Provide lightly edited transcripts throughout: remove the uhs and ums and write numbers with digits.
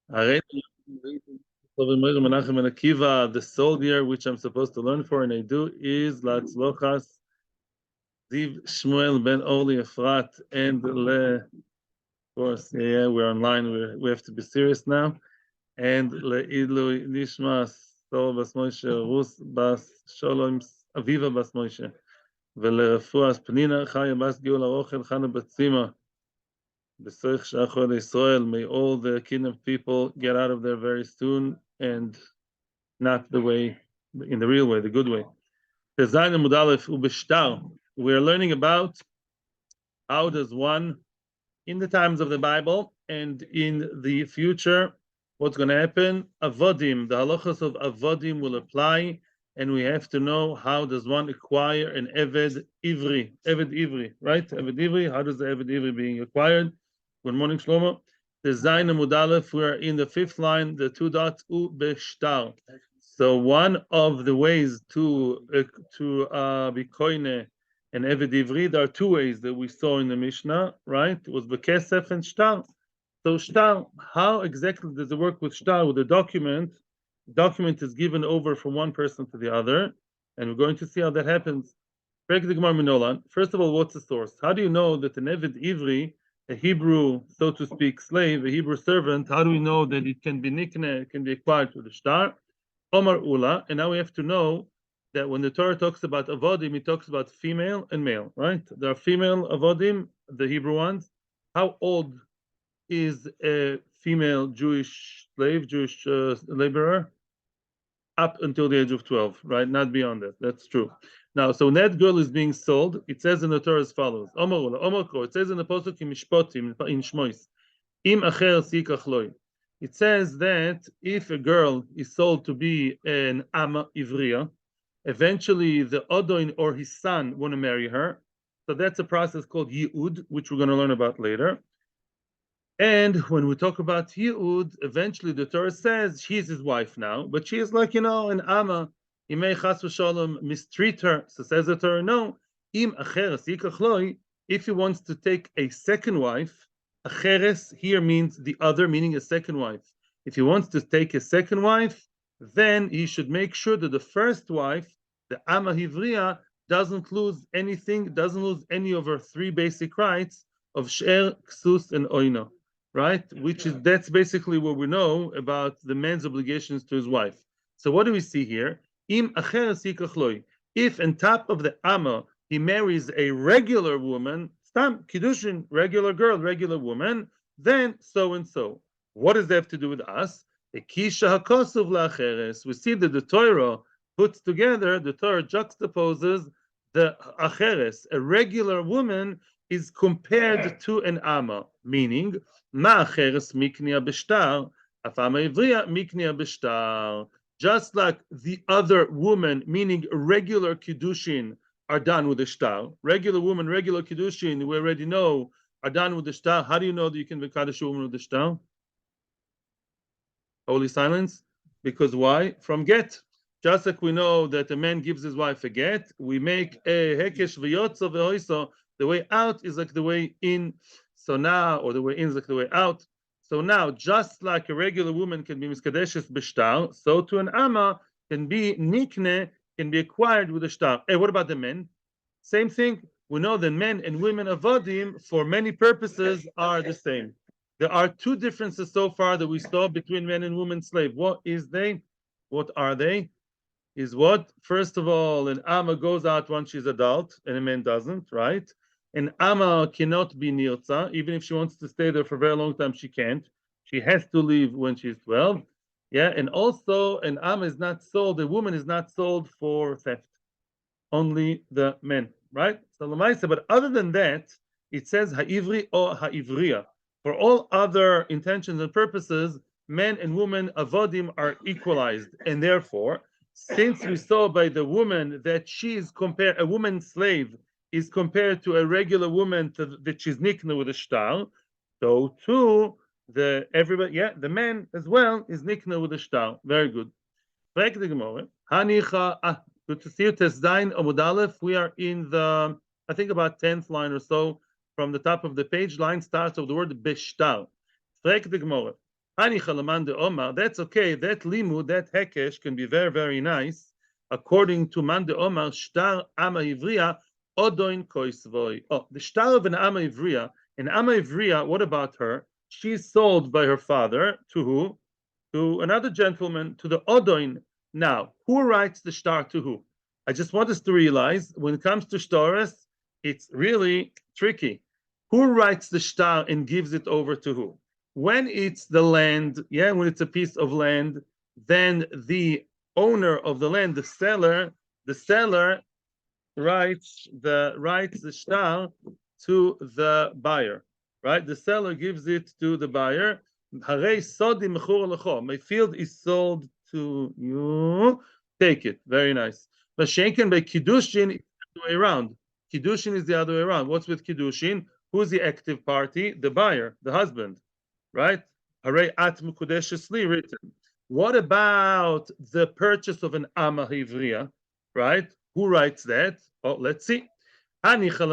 Alright. Menachem and Akiva, the soldier which I'm supposed to learn for, and I do, is Latzlochas Ziv Shmuel ben Orli Efrat and Le. Of course, yeah, we're online. We have to be serious now. And Le Ilu Nishma Sol Bas Moshe Rus Bas Sholom Aviva Bas Moshe ולרפואה פנינה חיה בס גאול האוכל חנה בצימה. B'soich Shachor Israel, may all the kingdom people get out of there very soon, and not the way, in the real way, the good way. Tezayin Amud Aleph Ubeshtar. We're learning about how does one, in the times of the Bible and in the future, what's going to happen. Avodim, the halachas of avodim will apply, and we have to know how does one acquire an Eved Ivri, right? Eved Ivri, how does the Eved Ivri being acquired? Good morning, Shlomo. The Zayin Amud Aleph, we're in the fifth line, the two dots, U Beshtar. So one of the ways to be koine and Eved Ivri, there are two ways that we saw in the Mishnah, right? It was Bekesef and Shtar. So Shtar, how exactly does it work with Shtar? With the document is given over from one person to the other, and we're going to see how that happens. First of all, what's the source? How do you know that an Eved Ivri, a Hebrew, so to speak, slave, a Hebrew servant, how do we know that it can be nikne, it can be acquired with the Shtar? Omar Ula, and now we have to know that when the Torah talks about avodim, it talks about female and male, right? There are female avodim, the Hebrew ones. How old is a female Jewish slave, Jewish laborer? Up until the age of 12, right? Not beyond that. That's true. Now, so when that girl is being sold, it says in the Torah as follows: Omar Ula, Omar Ko. It says in the Pasuk in Mishpotim, in Shmois, Im acher sikach loy. It says that if a girl is sold to be an ama ivriya, eventually the Odoin or his son want to marry her. So that's a process called Yi'ud, which we're going to learn about later. And when we talk about Yi'ud, eventually the Torah says she's his wife now, but she is like, an ama. He may chas v'shalom mistreat her. So says the Torah, no. Im acheres yikach loy, if he wants to take a second wife, acheres here means the other, meaning a second wife. If he wants to take a second wife, then he should make sure that the first wife, the ama hivriya, doesn't lose anything, doesn't lose any of her three basic rights of sher, ksus, and oino, right? That's basically what we know about the man's obligations to his wife. So what do we see here? Im acheres yikach loy. If on top of the ama he marries a regular woman, stam kiddushin, regular girl, regular woman, then so and so. What does that have to do with us? Ekisha hakosov la'acheres. We see that the Torah puts together, the Torah juxtaposes the acheres, a regular woman, is compared to an ama, meaning ma acheres miknia b'shtar, afama ivriya miknia b'shtar. Just like the other woman, meaning regular kiddushin, are done with the shtar. Regular woman, regular kiddushin, we already know, are done with the shtar. How do you know that you can be kaddish a woman with the shtar? Holy silence. Because why? From get. Just like we know that a man gives his wife a get, we make a hekesh v'yotzo v'hoiso. The way out is like the way in. So now, or the way in is like the way out. So now, just like a regular woman can be miskadeshes b'shtar, so to an ama can be nikne, can be acquired with a shtar. Hey, what about the men? Same thing. We know that men and women avodim, for many purposes, are the same. There are two differences so far that we saw between men and women slave. What is they? What are they? Is what? First of all, an ama goes out once she's adult, and a man doesn't, right? An ama cannot be nirza, even if she wants to stay there for a very long time, she can't. She has to leave when she's 12. Yeah, and also an ama is not sold, a woman is not sold for theft. Only the men, right? So Lamaisa, but other than that, it says ha'ivri or ha'ivriya. For all other intentions and purposes, men and women avodim are equalized, and therefore, since we saw by the woman that she is compared, a woman slave is compared to a regular woman that she's nikna with a shtar, so too the man as well is nikna with a shtar. Very good. Hanicha. Good to see you. Tesdain Amud Aleph. We are in the, I think, about 10th line or so from the top of the page. Line starts with the word beshtar. Frek the Gemara. That's okay. That limud, that hekesh can be very, very nice. According to Man de Omar, shtar ama ivriya odoin koisvoi. Oh, the shtar of an ama ivriya. An ama ivriya, what about her? She's sold by her father to who? To another gentleman, to the odoin. Now, who writes the shtar to who? I just want us to realize when it comes to shtaris, it's really tricky. Who writes the shtar and gives it over to who? When it's the land, yeah, when it's a piece of land, then the owner of the land, the seller writes the shtar to the buyer, right? The seller gives it to the buyer. My field is sold to you. Take it. Very nice. But Shenken by Kiddushin is the other way around. Kiddushin is the other way around. What's with Kiddushin? Who's the active party? The buyer, the husband, right? Hare at mukudeshesli written. What about the purchase of an ama hivriya, right? Who writes that? Oh, let's see. According to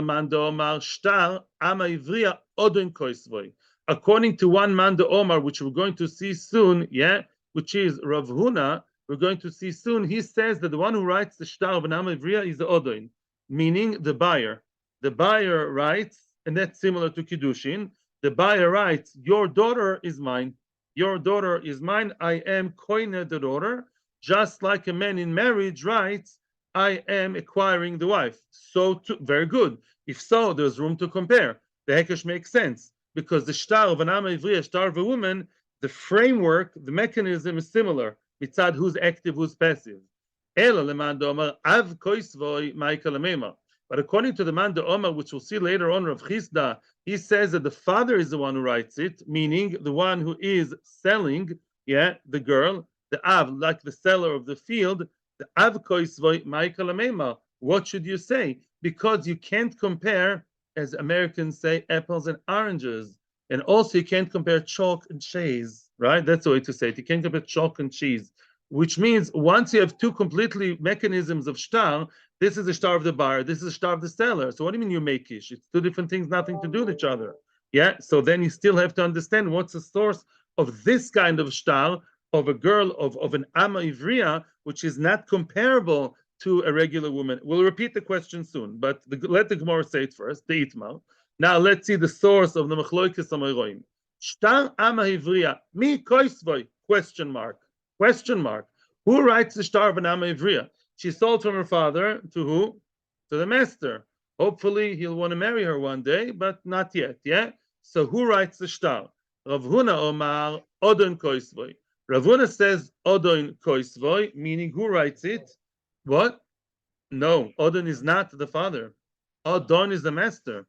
one Manda Omar, which we're going to see soon, yeah, which is Rav Huna, we're going to see soon. He says that the one who writes the shtar of an ama ivriya is the odoin, meaning the buyer. The buyer writes, and that's similar to Kiddushin. The buyer writes, "Your daughter is mine. Your daughter is mine. I am koine the daughter." Just like a man in marriage writes, I am acquiring the wife. So, very good. If so, there's room to compare. The hekesh makes sense because the shtar of an ama ivriya, shtar of a woman, the framework, the mechanism is similar. Mitzad who's active, who's passive. But according to the man de Omar, which we'll see later on, Rav Chisda, he says that the father is the one who writes it, meaning the one who is selling, yeah, the girl, the av, like the seller of the field, the av koisvoi ma'ikalamema. What should you say? Because you can't compare, as Americans say, apples and oranges. And also you can't compare chalk and cheese, right? That's the way to say it. You can't compare chalk and cheese, which means once you have two completely mechanisms of shtar, this is the shtar of the buyer, this is the shtar of the seller. So what do you mean you make ish? It's two different things, nothing to do with each other. Yeah. So then you still have to understand what's the source of this kind of shtar of a girl of an ama ivriya, which is not comparable to a regular woman. We'll repeat the question soon, but let the Gemara say it first. The itmar. Now let's see the source of the machloikes amaroim. Shtar ama ivriya mi koisvoy? Question mark. Question mark. Who writes the shtar of an ama ivriya? She sold from her father to who? To the master. Hopefully he'll want to marry her one day, but not yet. Yeah. So who writes the shtar? Rav Huna Omar Odon Koisvoy. Rav Huna says Odon Koisvoy, meaning who writes it? What? No, Odon is not the father. Odon is the master.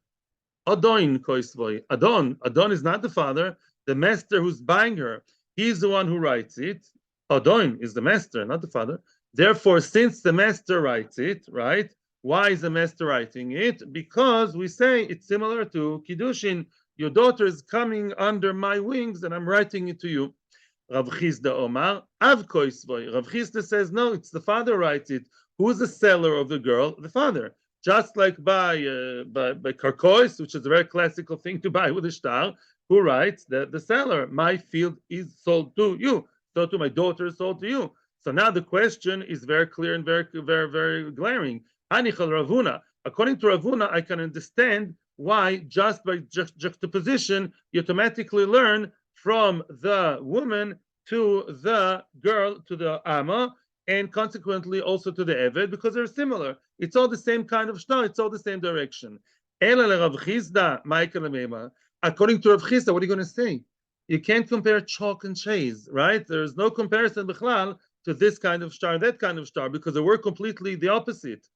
Odon Koisvoy. Adon is not the father. The master who's buying her, he's the one who writes it. Odon is the master, not the father. Therefore, since the master writes it, right? Why is the master writing it? Because we say it's similar to Kiddushin. Your daughter is coming under my wings, and I'm writing it to you. Rav Chisda Omar, Av Koisvoy. Rav Chisda says, no, it's the father writes it. Who's the seller of the girl? The father. Just like by karkois, which is a very classical thing to buy with a shtar, who writes? The seller. My field is sold to you. So to my daughter is sold to you. So now the question is very clear and very, very, very glaring. Anichal Ravuna. According to Ravuna, I can understand why just by juxtaposition, you automatically learn from the woman to the girl, to the ama, and consequently also to the eved, because they're similar. It's all the same kind of shtar. It's all the same direction. According to Rav Chisda, what are you going to say? You can't compare chalk and cheese, right? There's no comparison bichlal to this kind of shtar, that kind of shtar, because they were completely the opposite.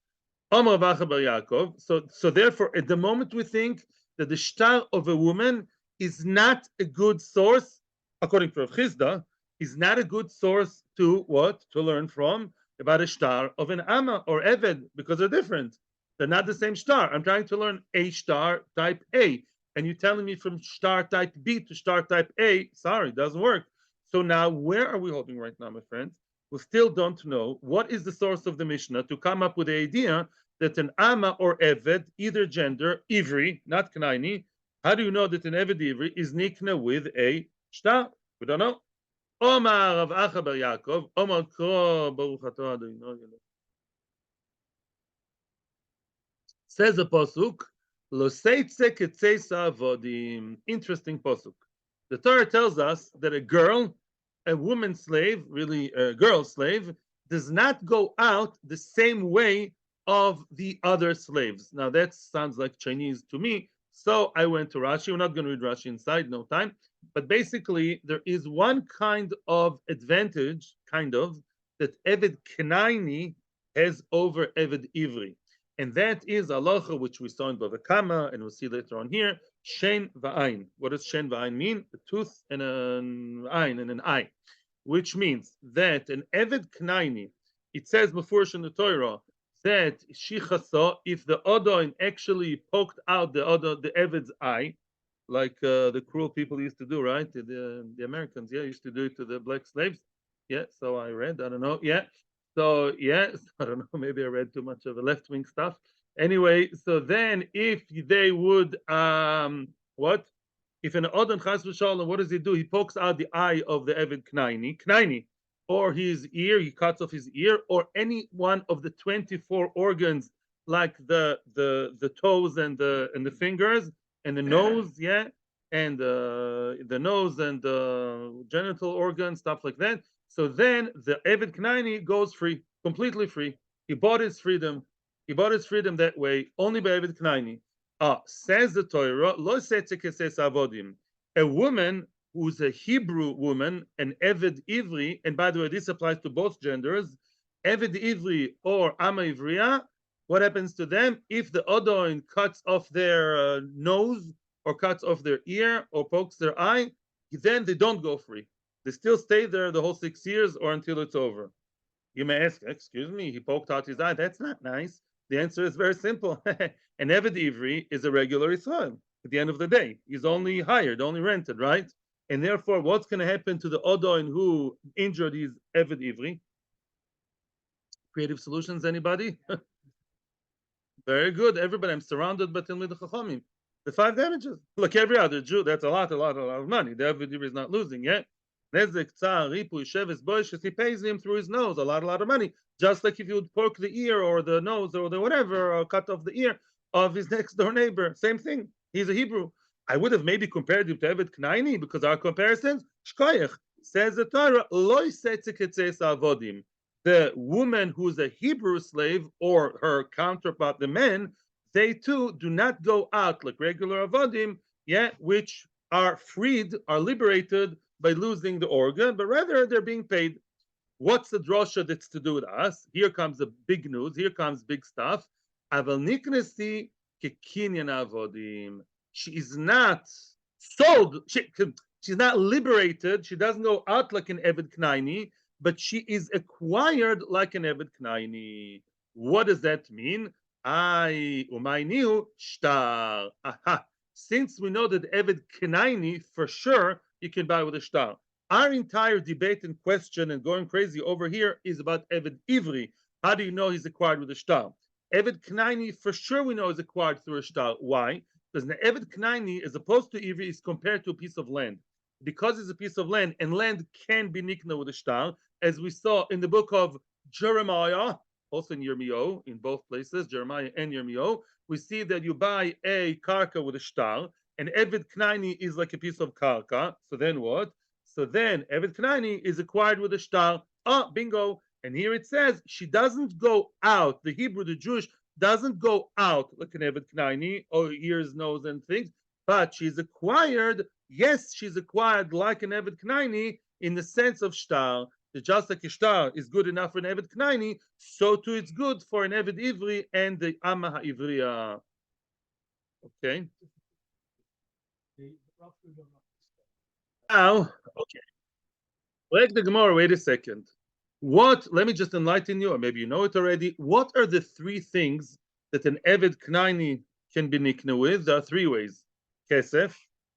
So therefore, at the moment we think that the shtar of a woman is not a good source, according to Rav Chisda, is not a good source to what? To learn from about a shtar of an ama or eved, because they're different. They're not the same shtar. I'm trying to learn a shtar type A, and you're telling me from shtar type B to shtar type A. Sorry, it doesn't work. So now, where are we holding right now, my friends? We still don't know what is the source of the Mishnah to come up with the idea that an ama or eved, either gender, ivri, not knaini. How do you know that an eved ivri is nikna with a shtar? We don't know. Omar Rav Acha bar Yaakov, Omar Kro Baruch Atah Adonai. Says the pasuk, Lo seitze ketzeisa avodim. Interesting pasuk. The Torah tells us that a girl, a woman slave, really a girl slave, does not go out the same way of the other slaves. Now that sounds like Chinese to me, so I went to Rashi. We're not going to read Rashi inside, no time. But basically, there is one kind of advantage, that Eved Kenaini has over Eved Ivri. And that is halacha which we saw in Bava Kama, and we'll see later on here. Shen va'ain. What does shen va'ain mean? A tooth and an ain and an eye, which means that an eved knaini. It says before in the Torah that shichasa, if the odon actually poked out the eved's eye, like the cruel people used to do, right? The Americans, yeah, used to do it to the black slaves. Yeah, so I read. I don't know. Yeah, so yes, I don't know. Maybe I read too much of the left wing stuff. Anyway, so then if they would what? If an Odin Chas v'Shalom, what does he do? He pokes out the eye of the Eved Knaini, or his ear, he cuts off his ear, or any one of the 24 organs, like the toes and the fingers and the nose, yeah, and the nose and the genital organs, stuff like that. So then the Eved Knaini goes free, completely free. He bought his freedom. He bought his freedom that way, only by Eved Knaini. Says the Torah, Lo avodim. A woman who's a Hebrew woman, an Eved Ivri, and by the way, this applies to both genders, Eved Ivri or Ama Ivriya, what happens to them? If the Odon cuts off their nose or cuts off their ear or pokes their eye, then they don't go free. They still stay there the whole 6 years or until it's over. You may ask, excuse me, he poked out his eye. That's not nice. The answer is very simple. An Eved Ivri is a regular Israel. At the end of the day, he's only hired, only rented, right? And therefore, what's going to happen to the Odon who injured his Eved Ivri? Creative solutions, anybody? Very good, everybody. I'm surrounded by Talmid Chachamim. The 5 damages. Like every other Jew, that's a lot of money. The Eved Ivri is not losing yet. Nezek, tzar, ripu, sheves, boishes, he pays him through his nose a lot of money. Just like if you would poke the ear or the nose or the whatever, or cut off the ear of his next door neighbor. Same thing. He's a Hebrew. I would have maybe compared him to Eved Knaini because our comparisons, shkoyach, says the Torah, loy avodim. The woman who's a Hebrew slave or her counterpart, the men, they too do not go out like regular avodim, yeah, which are freed, are liberated by losing the organ, but rather they're being paid. What's the drosha that's to do with us? Here comes the big news. Here comes big stuff. Aval niknesi kekinyan avodim. She is not sold. She's not liberated. She doesn't go out like an Eved Knaini, but she is acquired like an Eved Knaini. What does that mean? I umayniu shtar. Aha. Since we know that Eved Knaini for sure you can buy with a shtar. Our entire debate and question and going crazy over here is about Eved Ivri. How do you know he's acquired with a shtar? Eved Knaini for sure we know is acquired through a shtar. Why? Because the Eved Knaini, as opposed to Ivri, is compared to a piece of land. Because it's a piece of land, and land can be nikna with a shtar, as we saw in the book of Jeremiah, also in Yirmiyahu, in both places, Jeremiah and Yirmiyahu, we see that you buy a karka with a shtar, and Eved Knaini is like a piece of karka. So then what? So then Eved Knaini is acquired with a shtar. Bingo. And here it says she doesn't go out. The Hebrew, the Jewish, doesn't go out like an Eved Knaini, or ears, nose, and things, but she's acquired. Yes, she's acquired like an Eved Knaini in the sense of shtar. Just like a shtar is good enough for an Eved Knaini, so too it's good for an Eved Ivri and the Amma HaIvriya. Okay. Now, okay. Like the Gemara, wait a second. Let me just enlighten you, or maybe you know it already. What are the 3 things that an Eved Knaini can be nikna with? There are 3 ways. Kesef,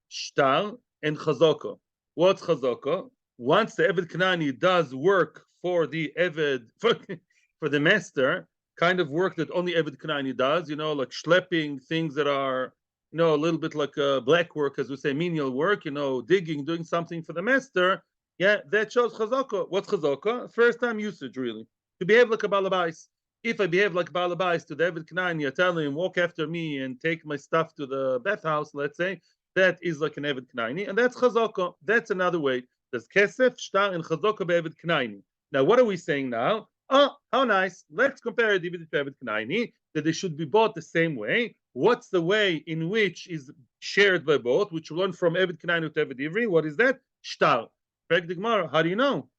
shtar, and chazaka. What's chazaka? Once the Eved Knaini does work for the Eved, for the master, kind of work that only Eved Knaini does, like schlepping things that are, a little bit like black work, as we say, menial work, digging, doing something for the master, yeah, that shows chazaka. What's chazaka? First time usage, really. To behave like a balabais. If I behave like a balabais to David Knani, I tell him, walk after me and take my stuff to the bathhouse, let's say, that is like an David Knani, and that's chazaka. That's another way. There's kesef, shtar, and chazaka David Knani. Now, what are we saying now? Oh, how nice. Let's compare David to David Knani, that they should be bought the same way. What's the way in which is shared by both, which we learn from Eved Knani to Eved Ivri? What is that? Shtar. How do you know?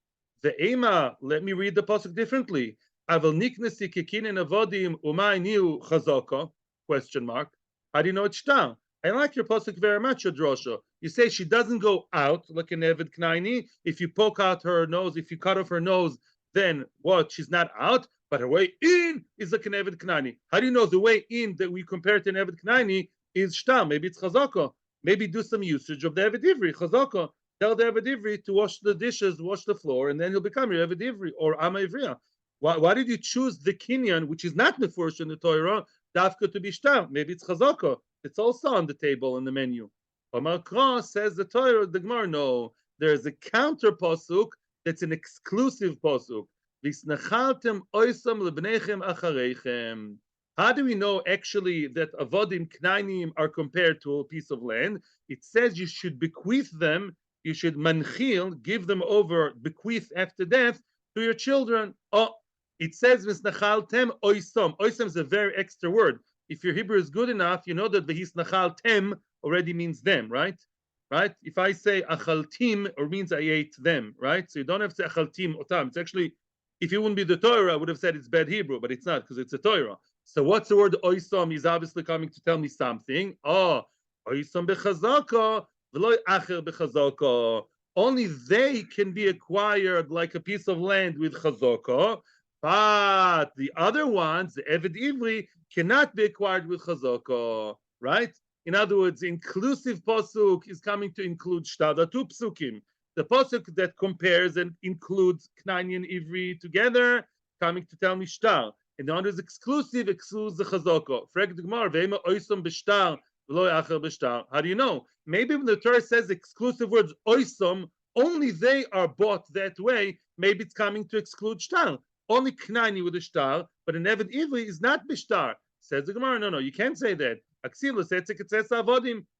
The Ema, let me read the pasuk differently. Aval niknesi kekinen avodim umay niu chazaka? Question mark. How do you know it's shtar? I like your pasuk very much, Yodrosha. You say she doesn't go out like an Eved Knaini. If you poke out her nose, if you cut off her nose, then what? She's not out, but her way in is like an Eved Knaini. How do you know the way in that we compare to an Eved Knaini is shtar? Maybe it's chazaka. Maybe do some usage of the Eved Ivri, chazaka. Tell the Eved Ivri to wash the dishes, wash the floor, and then he'll become your Eved Ivri or Ama Ivriya. Why did you choose the Kinyan, which is not Mefurish in the Torah, Dafka to be shtar? Maybe it's chazaka. It's also on the table in the menu. Omar Kra says the Torah, the Gemara, no. There's a counter pasuk that's an exclusive pasuk. Visnachaltem oisam lebnechem acharechem. How do we know actually that avodim knainim are compared to a piece of land? It says you should bequeath them, you should manchil, give them over, bequeath after death to your children. Oh, it says visnachaltem oisam. Oisam is a very extra word. If your Hebrew is good enough, you know that v'his nachal tem already means them, right? Right? If I say achaltim, or means I ate them, right? So you don't have to say achaltim otam. It's actually, if it wouldn't be the Torah, I would have said it's bad Hebrew, but it's not because it's a Torah. So what's the word oisam? He's obviously coming to tell me something. Oh, oisam bechazaka, v'loy acher bechazaka. Only they can be acquired like a piece of land with chazaka. But the other ones, the Eved Ivri, cannot be acquired with chazaka, right? In other words, inclusive pasuk is coming to include shtar. The two psukim, the pasuk that compares and includes Knani and Ivri together, coming to tell me shtar, and the other is exclusive, excludes the chazaka. Frag the Gemara, ve'ema oisam b'shtar, v'lo acher b'shtar. How do you know? Maybe when the Torah says exclusive words oisam, only they are bought that way. Maybe it's coming to exclude shtar. Only Knani with a shtar, but an Eved Ivri is not b'shtar. Says the Gemara, no, you can't say that.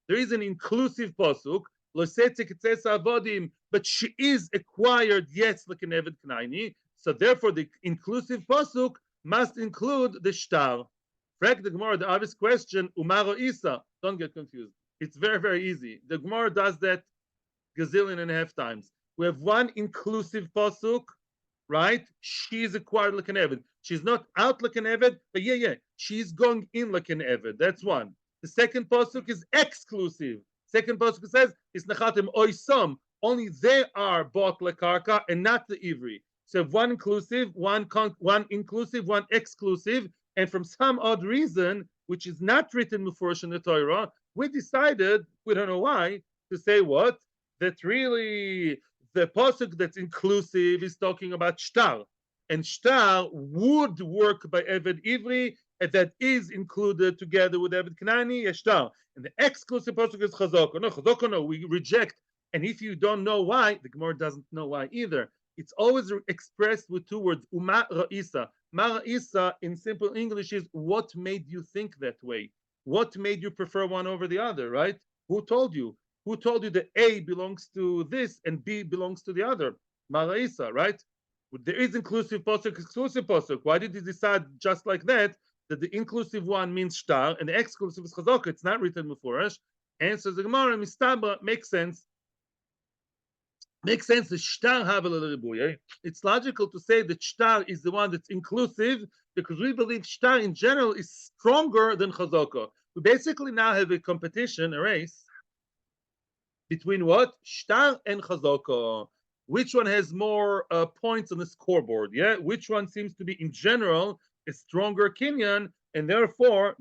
There is an inclusive pasuk, but she is acquired, yes, like an Eved Knani. So therefore, the inclusive pasuk must include the shtar. Frag the Gemara, the obvious question, Umaro Isa. Don't get confused. It's very, very easy. The Gemara does that gazillion and a half times. We have one inclusive pasuk, right? She's acquired like an Eved. She's not out like an Eved, but she's going in like an Eved. That's one. The second pasuk is exclusive. Second pasuk says, it's nachatim oisam. Only they are bought like karka and not the Ivri. So one inclusive, one inclusive, one exclusive, and from some odd reason, which is not written before in the Torah, we decided, we don't know why, to say what? That really the pasuk that's inclusive is talking about shtar, and shtar would work by Eved Ivri, and that is included together with Eved Knani, shtar. And the exclusive pasuk is chazaka. No, chazaka, no, we reject. And if you don't know why, the Gemara doesn't know why either. It's always expressed with two words, uma ra'isa. Ma ra'isa in simple English is what made you think that way? What made you prefer one over the other, right? Who told you? Who told you that A belongs to this and B belongs to the other? Maraisa, right? There is inclusive pasuk, exclusive pasuk. Why did he decide just like that the inclusive one means shtar and the exclusive is chazaka? It's not written before us. Answers the Gemara, Mistabra, makes sense. Makes sense. The shtar have a little ribuye. It's logical to say that shtar is the one that's inclusive because we believe shtar in general is stronger than chazaka. We basically now have a competition, a race between what? Shtar and chazaka. Which one has more points on the scoreboard? Yeah, which one seems to be in general a stronger kinyan, and therefore,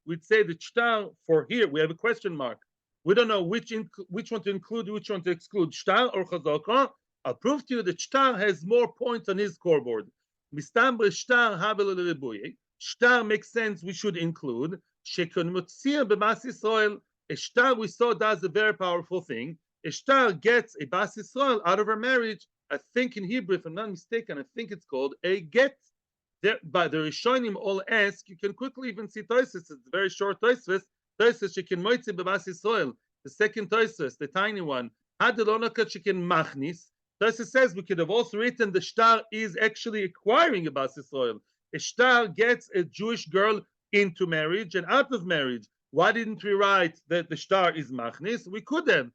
we'd say that shtar for here we have a question mark. We don't know which one to include, which one to exclude, shtar or chazaka. I'll prove to you that shtar has more points on his scoreboard. Mistambre shtar havel. Shtar makes sense. We should include shekon mutzir b'mas Yisrael. A shtar we saw does a very powerful thing. A shtar gets a bas Yisrael out of her marriage. I think in Hebrew, if I'm not mistaken, I think it's called a get. There, but the Rishonim all ask, you can quickly even see Toisus, it's a very short Toisus, Toisus, she can moitzi bebas Yisrael. The second Toisus, the tiny one, Hadilonaka, she can machnis. Toisus says we could have also written the shtar is actually acquiring a bas Yisrael. A shtar gets a Jewish girl into marriage and out of marriage. Why didn't we write that the shtar is machnis? We could have.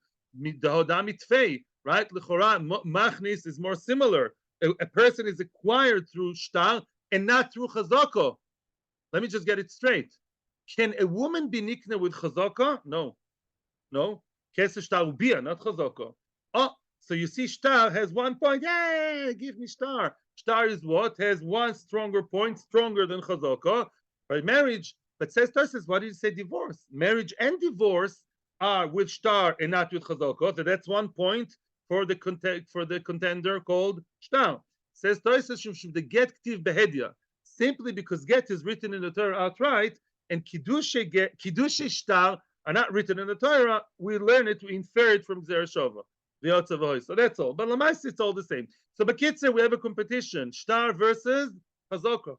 Right? Machnis is more similar. A person is acquired through shtar and not through chazaka. Let me just get it straight. Can a woman be nikna with chazaka? No. No. Keseh shtar ubia, not chazaka. Oh, so you see shtar has 1 point. Yay, give me shtar. Shtar is what? Has one stronger point, stronger than chazaka. By marriage, but says Tosis, why did you say divorce? Marriage and divorce are with shtar and not with chazaka. So that's 1 point for the contender called shtar. Says Tosis, the get ktiv behedya, simply because get is written in the Torah outright, and kiddush shtar are not written in the Torah. We learn it, we infer it from Zera Shova. So that's all. But Lamais, it's all the same. So Bekitzer, we have a competition. Shtar versus chazaka.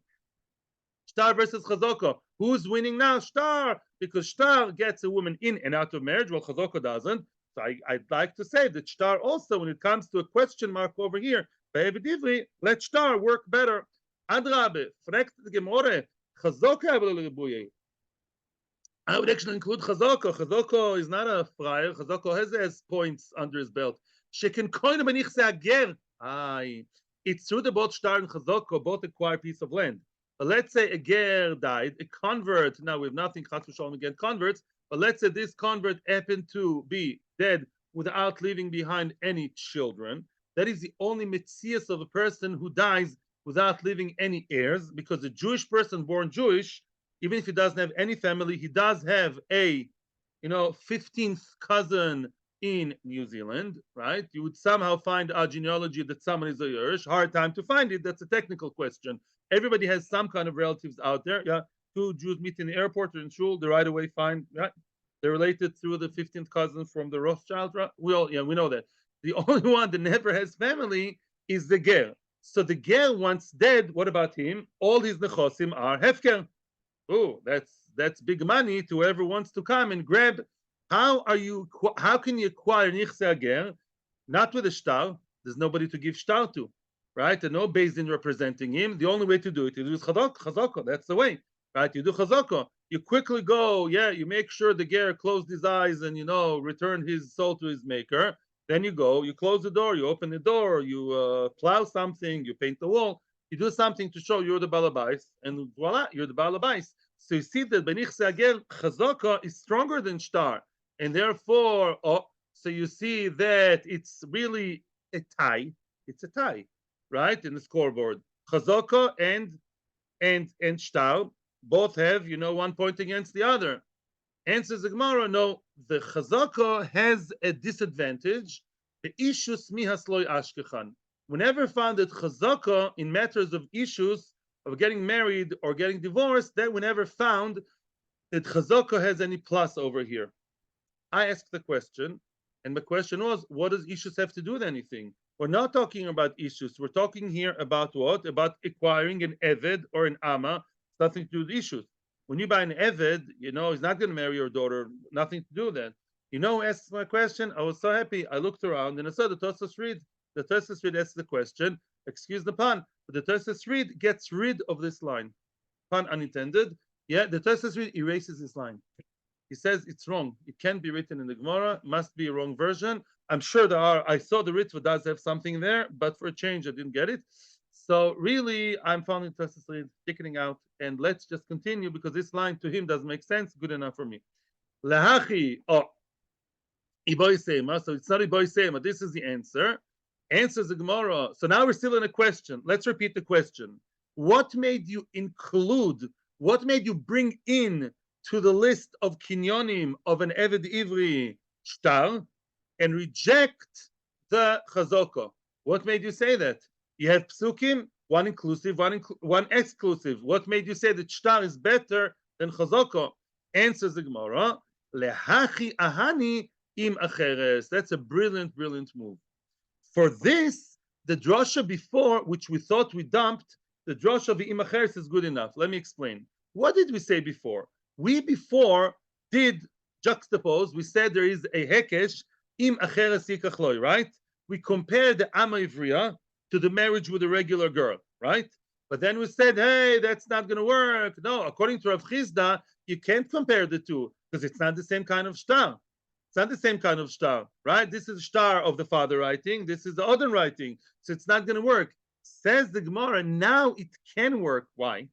Shtar versus chazaka. Who's winning now? Shtar, because shtar gets a woman in and out of marriage, while chazaka doesn't. So I'd like to say that shtar also, when it comes to a question mark over here, let shtar work better. Adrabe, fragt the Gemore, chazaka. I would actually include chazaka. Chazaka is not a friar. Chazaka has points under his belt. Shekin koine benich se'ager. It's true that both shtar and chazaka both acquire a piece of land. But let's say a ger died, a convert. Now we have nothing chas v'shalom against converts. But let's say this convert happened to be dead without leaving behind any children. That is the only metzias of a person who dies without leaving any heirs, because a Jewish person born Jewish, even if he doesn't have any family, he does have a, 15th cousin in New Zealand, right? You would somehow find a genealogy that someone is a Yerush. Hard time to find it. That's a technical question. Everybody has some kind of relatives out there. Yeah, two Jews meet in the airport or in shul, they right away find, yeah, they're related through the 15th cousin from the Rothschild. Right? We know that. The only one that never has family is the ger. So the ger, once dead, what about him? All his nechosim are hefker. Oh, that's big money to whoever wants to come and grab. How can you acquire nichse ger? Not with a shtar. There's nobody to give shtar to, right? And no Beis Din representing him. The only way to do it is with chazaka. That's the way, right? You do chazaka. You quickly go, you make sure the ger closed his eyes and return his soul to his maker. Then you go, you close the door, you open the door, you plow something, you paint the wall, you do something to show you're the balabais, and voila, you're the balabais. So you see that Benich Seagel Chazaka is stronger than Shtar, and therefore, so you see that it's really a tie. It's a tie, right, in the scoreboard. Chazaka and Shtar both have 1 point against the other. Answers the Gemara, no, the Chazaka has a disadvantage. The issues mihasloi ashkechan. We never found that Chazaka, in matters of issues of getting married or getting divorced, that we never found that Chazaka has any plus over here. I asked the question, and the question was, what does issues have to do with anything? We're not talking about issues. We're talking here about what? About acquiring an Eved or an Ama. It's nothing to do with issues. When you buy an Eved, he's not going to marry your daughter. Nothing to do with that. Asks my question. I was so happy. I looked around and I saw the Tosfos read. The Tosfos read asks the question. Excuse the pun, but the Tosfos read gets rid of this line. Pun unintended. Yeah, the Tosfos read erases this line. He says it's wrong. It can't be written in the Gemara. Must be a wrong version. I'm sure there are. I saw the Ritva does have something there, but for a change, I didn't get it. So really, I'm finding Tosfos read sticking out. And let's just continue because this line to him doesn't make sense. Good enough for me. Lahachi, Iboy Sema. So it's not Iboy Sema. This is the answer. Answers the Gemara. So now we're still in a question. Let's repeat the question. What made you include, what made you bring in to the list of kinyonim of an Eved Ivri shtar and reject the chazaka? What made you say that? You have psukim, one inclusive, one exclusive. What made you say that shtar is better than chazaka? Answers the Gemara. Lehachi ahani im acheres. That's a brilliant, brilliant move. For this, the drasha before, which we thought we dumped, the drasha of im acheres is good enough. Let me explain. What did we say before? We before did juxtapose. We said there is a hekesh im acheres yikachloi, right? We compared the ama ivriya to the marriage with a regular girl, right? But then we said, hey, that's not going to work. No, according to Rav Chizda, you can't compare the two because it's not the same kind of shtar. It's not the same kind of shtar, right? This is shtar of the father writing. This is the other writing. So it's not going to work. Says the Gemara, now it can work. Why?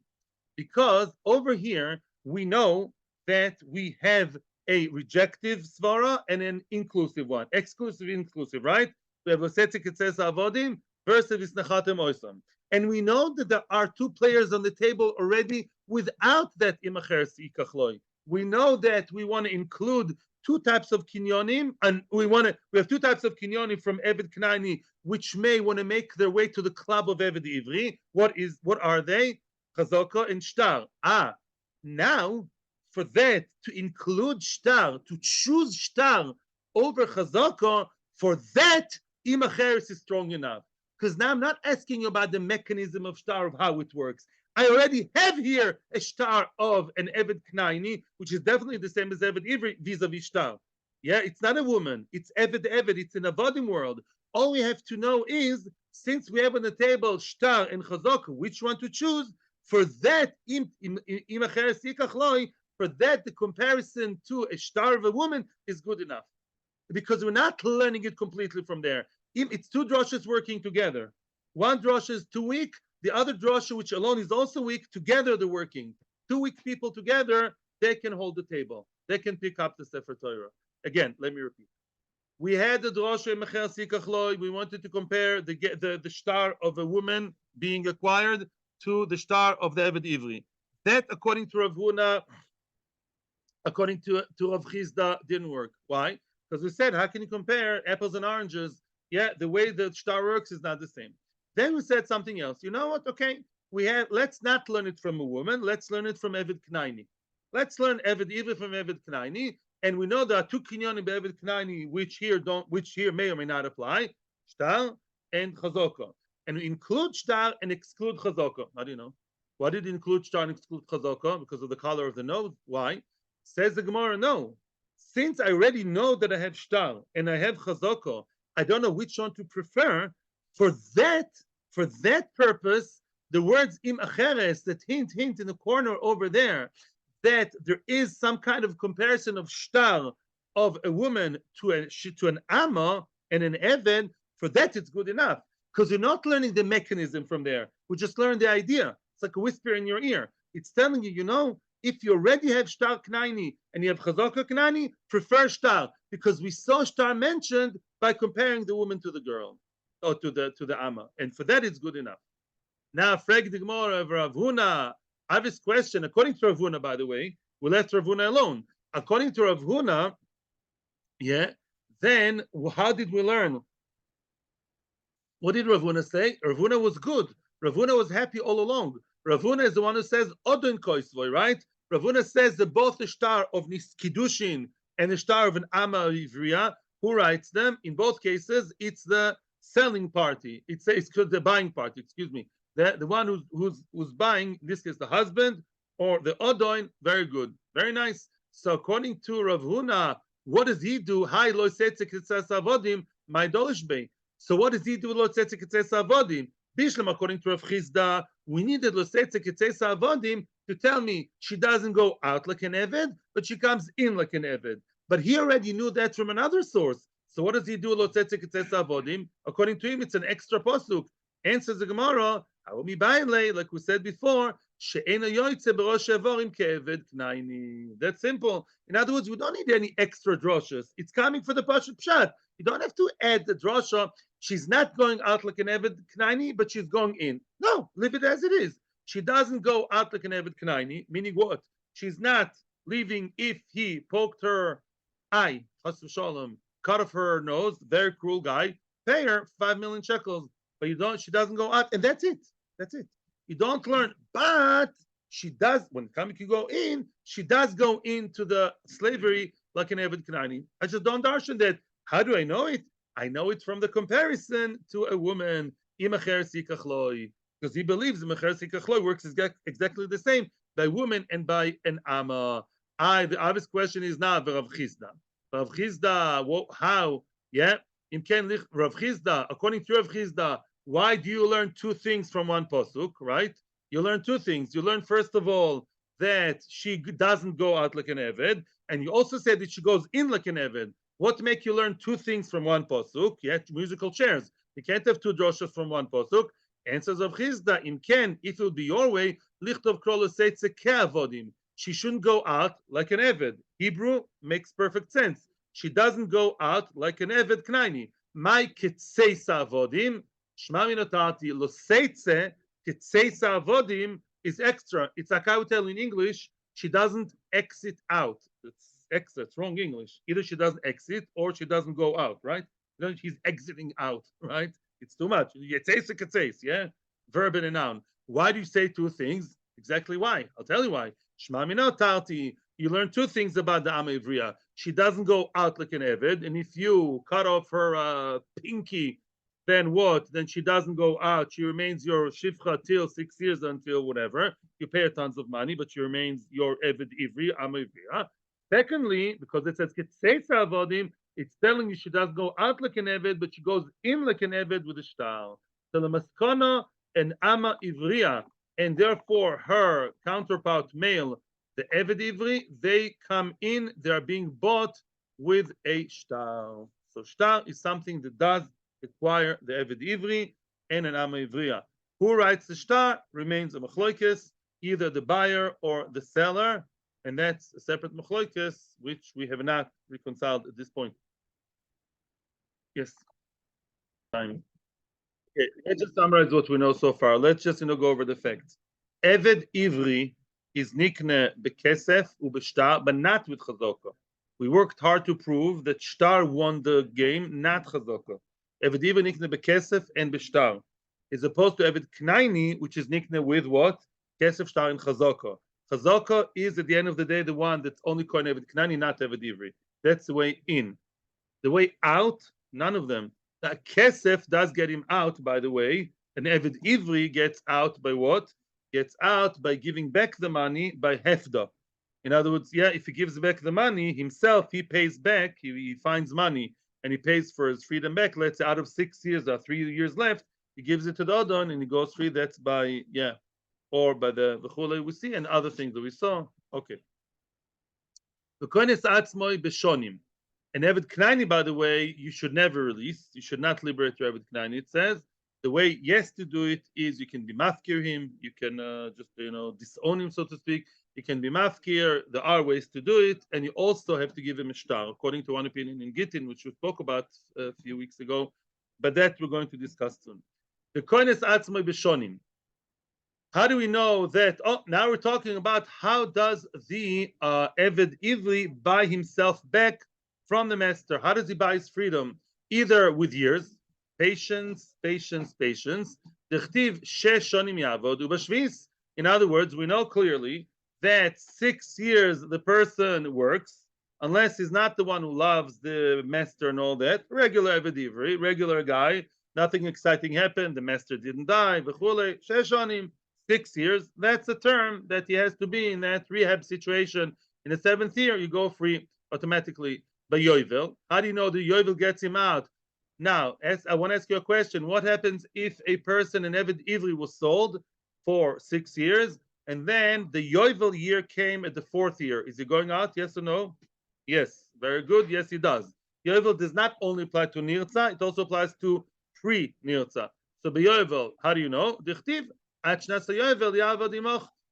Because over here, we know that we have a rejective svara and an inclusive one. Exclusive, inclusive, right? We have Losetzik Etzes Avodim versus Visnachatem Oisam. And we know that there are two players on the table already without that imacher sikachloi. We know that we want to include two types of kinyonim, and we have two types of kinyonim from Eved Knani, which may want to make their way to the club of Eved Ivri. What are they? Chazaka and shtar. Now for that to include shtar, to choose shtar over chazaka, for that imacheres is strong enough. Because now I'm not asking you about the mechanism of shtar, of how it works. I already have here a shtar of an Eved Knaini, which is definitely the same as Eved Ivri vis-a-vis shtar. Yeah, it's not a woman. It's Eved. It's in a Avodim world. All we have to know is, since we have on the table shtar and chazaka, which one to choose, for that, for that, the comparison to a shtar of a woman is good enough. Because we're not learning it completely from there. It's two drashas working together. One drasha is too weak, the other drasha, which alone is also weak, together they're working. Two weak people together, they can hold the table. They can pick up the Sefer Torah. Again, let me repeat. We had the drasha Mecher Sikachloi. We wanted to compare the shtar of a woman being acquired to the shtar of the Eved Ivri. That, according to Rav Huna, according to Rav Chizda, didn't work. Why? Because we said, how can you compare apples and oranges? Yeah, the way the shtar works is not the same. Then we said something else. You know what? Okay, let's not learn it from a woman. Let's learn it from Eved Knaini. Let's learn Eved Ivri from Eved Knaini. And we know there are two kinyonim by Eved Knaini, which here may or may not apply, shtar and chazaka. And we include shtar and exclude chazaka. How do you know? Why did it include shtar and exclude chazaka? Because of the color of the nose. Why? Says the Gemara, no. Since I already know that I have shtar and I have chazaka, I don't know which one to prefer. For that purpose, the words im acheres, that hint in the corner over there, that there is some kind of comparison of shtar of a woman to an amma and an eved, for that it's good enough. Because you're not learning the mechanism from there. We just learn the idea. It's like a whisper in your ear. It's telling you, if you already have shtar knaini and you have chazaka knaini, prefer shtar, because we saw shtar mentioned by comparing the woman to the girl, or to the amma, and for that it's good enough. Now, frag the Gemara of Rav Huna. I have this question. According to Rav Huna, by the way, we let Rav Huna alone. According to Rav Huna, then how did we learn? What did Rav Huna say? Rav Huna was good. Rav Huna was happy all along. Rav Huna is the one who says Odin Koisvoy, right? Rav Huna says that both the shtar of Kiddushin and the shtar of an Amma Ivriya, who writes them, in both cases, it's the selling party. It's the buying party, excuse me. The one who's buying, in this case, the husband or the Odoin, very good, very nice. So according to Rav Huna, what does he do? Hi, lo setzik etzes avodim, my dolish bei. So what does he do? Lo setzik etzes avodim. Bishlam, according to Rav Chizda, we needed lo setzik etzes avodim to tell me she doesn't go out like an eved, but she comes in like an eved. But he already knew that from another source. So what does he do? Lo setzik etzes avodim. According to him, it's an extra pasuk. Answers the Gemara, like we said before, that's simple. In other words, we don't need any extra droshes. It's coming for the Pashut Pshat. You don't have to add the drosha. She's not going out like an Eved Knaini, but she's going in. No, leave it as it is. She doesn't go out like an Eved Knaini, meaning what? She's not leaving if he poked her eye, chas v'shalom, cut off her nose, very cruel guy, pay her 5 million shekels. But she doesn't go out, and that's it. That's it. You don't learn, but she does, when coming to go in, she does go into the slavery like an Eved Knani. I just don't darshan that. How do I know it? I know it from the comparison to a woman, because he believes Imacher Sikachloi works exactly the same by women and by an Amma. The obvious question is now, Rav Chisda. Rav Chisda, how? Yeah, Rav Chisda, according to Rav Chisda, why do you learn two things from one posuk, right? You learn two things. You learn, first of all, that she doesn't go out like an Eved, and you also said that she goes in like an Eved. What make you learn two things from one posuk? Yeah, musical chairs. You can't have two droshas from one posuk. Answers of Chisda, in Ken, if it would be your way, lichtov krolo seitze ke'avodim. She shouldn't go out like an Eved. Hebrew makes perfect sense. She doesn't go out like an Eved Knaini. My ketseisa avodim, shma minotati lo seitze, ketseisa avodim is extra. It's like I would tell in English, she doesn't exit out. It's exit, it's wrong English. Either she doesn't exit or she doesn't go out, right? She's exiting out, right? It's too much. Yeah? Verb and a noun. Why do you say two things? Exactly why. I'll tell you why. Shma mina tarti. You learn two things about the Amma Ivriya. She doesn't go out like an Eved, and if you cut off her pinky, then what? Then she doesn't go out. She remains your shifcha till 6 years, until whatever. You pay her tons of money, but she remains your Eved Ivri, Amma Ivriya. Secondly, because it says Ketseisa Avodim, it's telling you she doesn't go out like an Eved, but she goes in like an Eved with a shtal. So the Maskana and Amma Ivriya, and therefore her counterpart male, the Eved Ivri, they come in, they are being bought with a shtar. So shtar is something that does require the Eved Ivri and an Amma Ivriya. Who writes the shtar remains a machloikis, either the buyer or the seller, and that's a separate machloikis, which we have not reconciled at this point. Yes. Time. Okay, let's just summarize what we know so far. Let's just go over the facts. Eved Ivri is nikne bekesef ubeshtar, but not with chazaka. We worked hard to prove that shtar won the game, not chazaka. Eved Ivri nikne bekesef and beshtar, as opposed to Eved Knaini, which is nikne with what? Kesef, shtar, and chazaka. Chazaka is at the end of the day the one that's only called Eved Knani, not Eved Ivri. That's the way in. The way out, none of them. Kesef does get him out, by the way, and Eved Ivri gets out by what? Gets out by giving back the money by hefda. In other words, yeah, if he gives back the money himself, he pays back, he finds money, and he pays for his freedom back. Let's say out of 6 years or 3 years left, he gives it to the Adon and he goes free. That's by, yeah, or by the V'chule we see and other things that we saw. Okay. The Kohenes Atzmoi Beshonim. And Eved Knani, by the way, you should never release. You should not liberate your Eved Knani. It says the way, yes, to do it is you can be mafkir him. You can just, disown him, so to speak. You can be mafkir. There are ways to do it. And you also have to give him a shtar, according to one opinion in Gittin, which we spoke about a few weeks ago. But that we're going to discuss soon. The Kohenes Atzmoi Beshonim. How do we know that? Oh, now we're talking about how does the Eved Ivri buy himself back from the master? How does he buy his freedom? Either with years, patience, patience, patience. In other words, we know clearly that 6 years the person works, unless he's not the one who loves the master and all that. Regular Eved Ivri, regular guy, nothing exciting happened, the master didn't die, 6 years, that's the term that he has to be in that rehab situation. In the 7th year, you go free automatically. By Yovel, how do you know the Yovel gets him out? Now, I want to ask you a question. What happens if a person in Eved Ivri was sold for 6 years, and then the Yovel year came at the 4th year? Is he going out, yes or no? Yes, very good, yes he does. Yovel does not only apply to Nirza, it also applies to pre-Nirza. So by Yovel, how do you know? Dichtiv,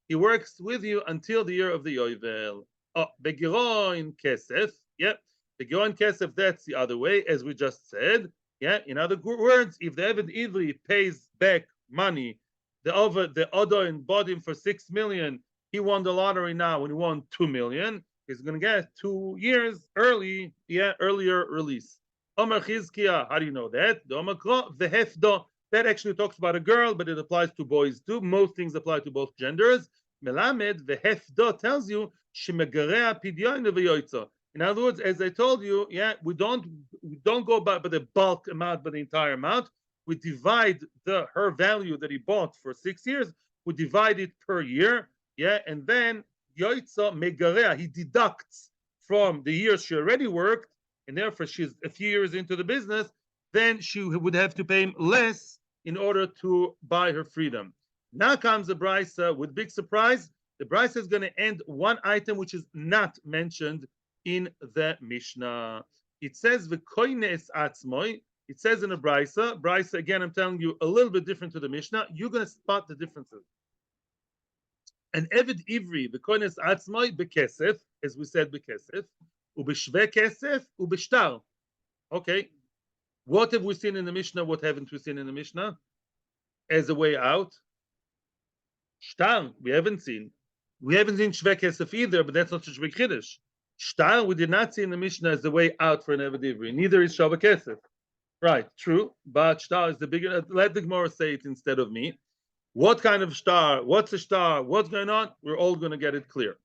he works with you until the year of the Yovel. Oh, Begiron Kesef, yeah. Begiron Kesef, that's the other way, as we just said. Yeah, in other words, if the Eved Ivri pays back money, the Odin bought him for 6 million, he won the lottery now and he won 2 million, he's going to get 2 years early, yeah, earlier release. Omer Chizkiah, how do you know that? The Omer Kro, the Hefdo, that actually talks about a girl, but it applies to boys too. Most things apply to both genders. Melamed, the Hefdo tells you, in In other words, as I told you, we don't go by the bulk amount, but the entire amount. We divide her value that he bought for 6 years. We divide it per year, and then yoitza megarea, he deducts from the years she already worked, and therefore she's a few years into the business. Then she would have to pay him less in order to buy her freedom. Now comes the brisa with big surprise. The brisa is going to end one item which is not mentioned in the Mishnah. It says v'koines atzmoi. It says in the brisa. Brisa again, I'm telling you, a little bit different to the Mishnah. You're going to spot the differences. An eved ivri v'koines atzmoi bekesef, as we said bekesef, ubeshve kesef ubeshtar. Okay, what have we seen in the Mishnah? What haven't we seen in the Mishnah? As a way out, shtar we haven't seen. We haven't seen shve kesef either, but that's not such a big chiddush. Shtar we did not see in the Mishnah as the way out for an eved ivri. Neither is shava kesef. Right, true, but shtar is the bigger. Let the Gemara say it instead of me. What kind of shtar? What's a shtar? What's going on? We're all going to get it clear.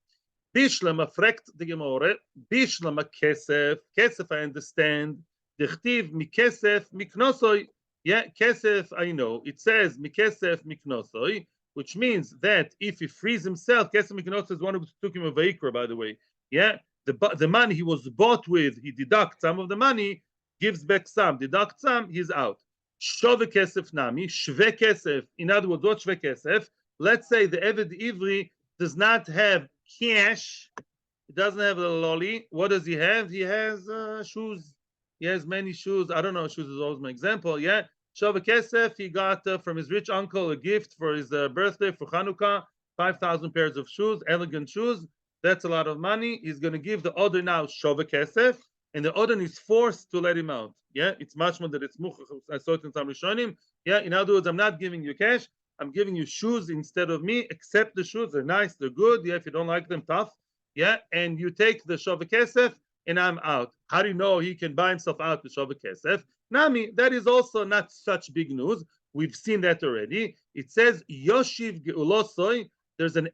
Bishlama frekt the Gemara. Bishlama kesef. Kesef I understand. Dechtiv mikesef miknosoi. Yeah, kesef I know. It says mikesef miknosoi, which means that if he frees himself, kesef miknosoi is one who took him a vayikra, by the way. Yeah, the money he was bought with, he deducts some of the money, gives back some, deducts some, he's out. Shove kesef nami, shve kesef. In other words, what shve kesef? Let's say the eved ivri does not have cash. He doesn't have a lolly. What does he have? He has shoes. He has many shoes. I don't know. Shoes is always my example. Yeah. Shove kesef. He got from his rich uncle a gift for his birthday for Hanukkah. 5,000 pairs of shoes, elegant shoes. That's a lot of money. He's going to give the other now shove kesef, and the other is forced to let him out. Yeah, it's much more that it's muchach. I saw it in some Rishonim. Yeah, in other words, I'm not giving you cash. I'm giving you shoes instead of me. Accept the shoes. They're nice. They're good. Yeah, if you don't like them, tough. Yeah, and you take the shove kesef, and I'm out. How do you know he can buy himself out with shove kesef? Nami, that is also not such big news. We've seen that already. It says Yoshiv Geulosoi.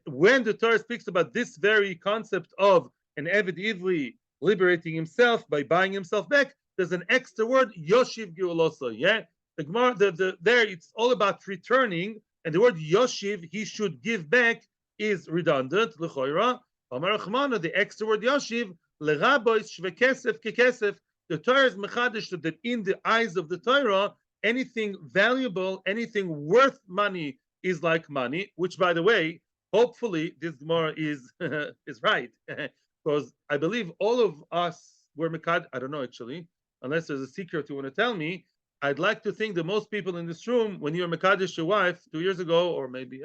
When the Torah speaks about this very concept of an Eved Ivri liberating himself by buying himself back, there's an extra word, Yoshiv Geulosoi. Yeah, the Gemara, there it's all about returning, and the word Yoshiv, he should give back, is redundant. L'choira, the extra word Yoshiv, l'rabois shve kesef kekesef. The Torah is mechadish that in the eyes of the Torah, anything valuable, anything worth money is like money. Which, by the way, hopefully this Gemara is is right, because I believe all of us were mekad. I don't know actually, unless there's a secret you want to tell me. I'd like to think that most people in this room, when you're mekadesh your wife 2 years ago, or maybe,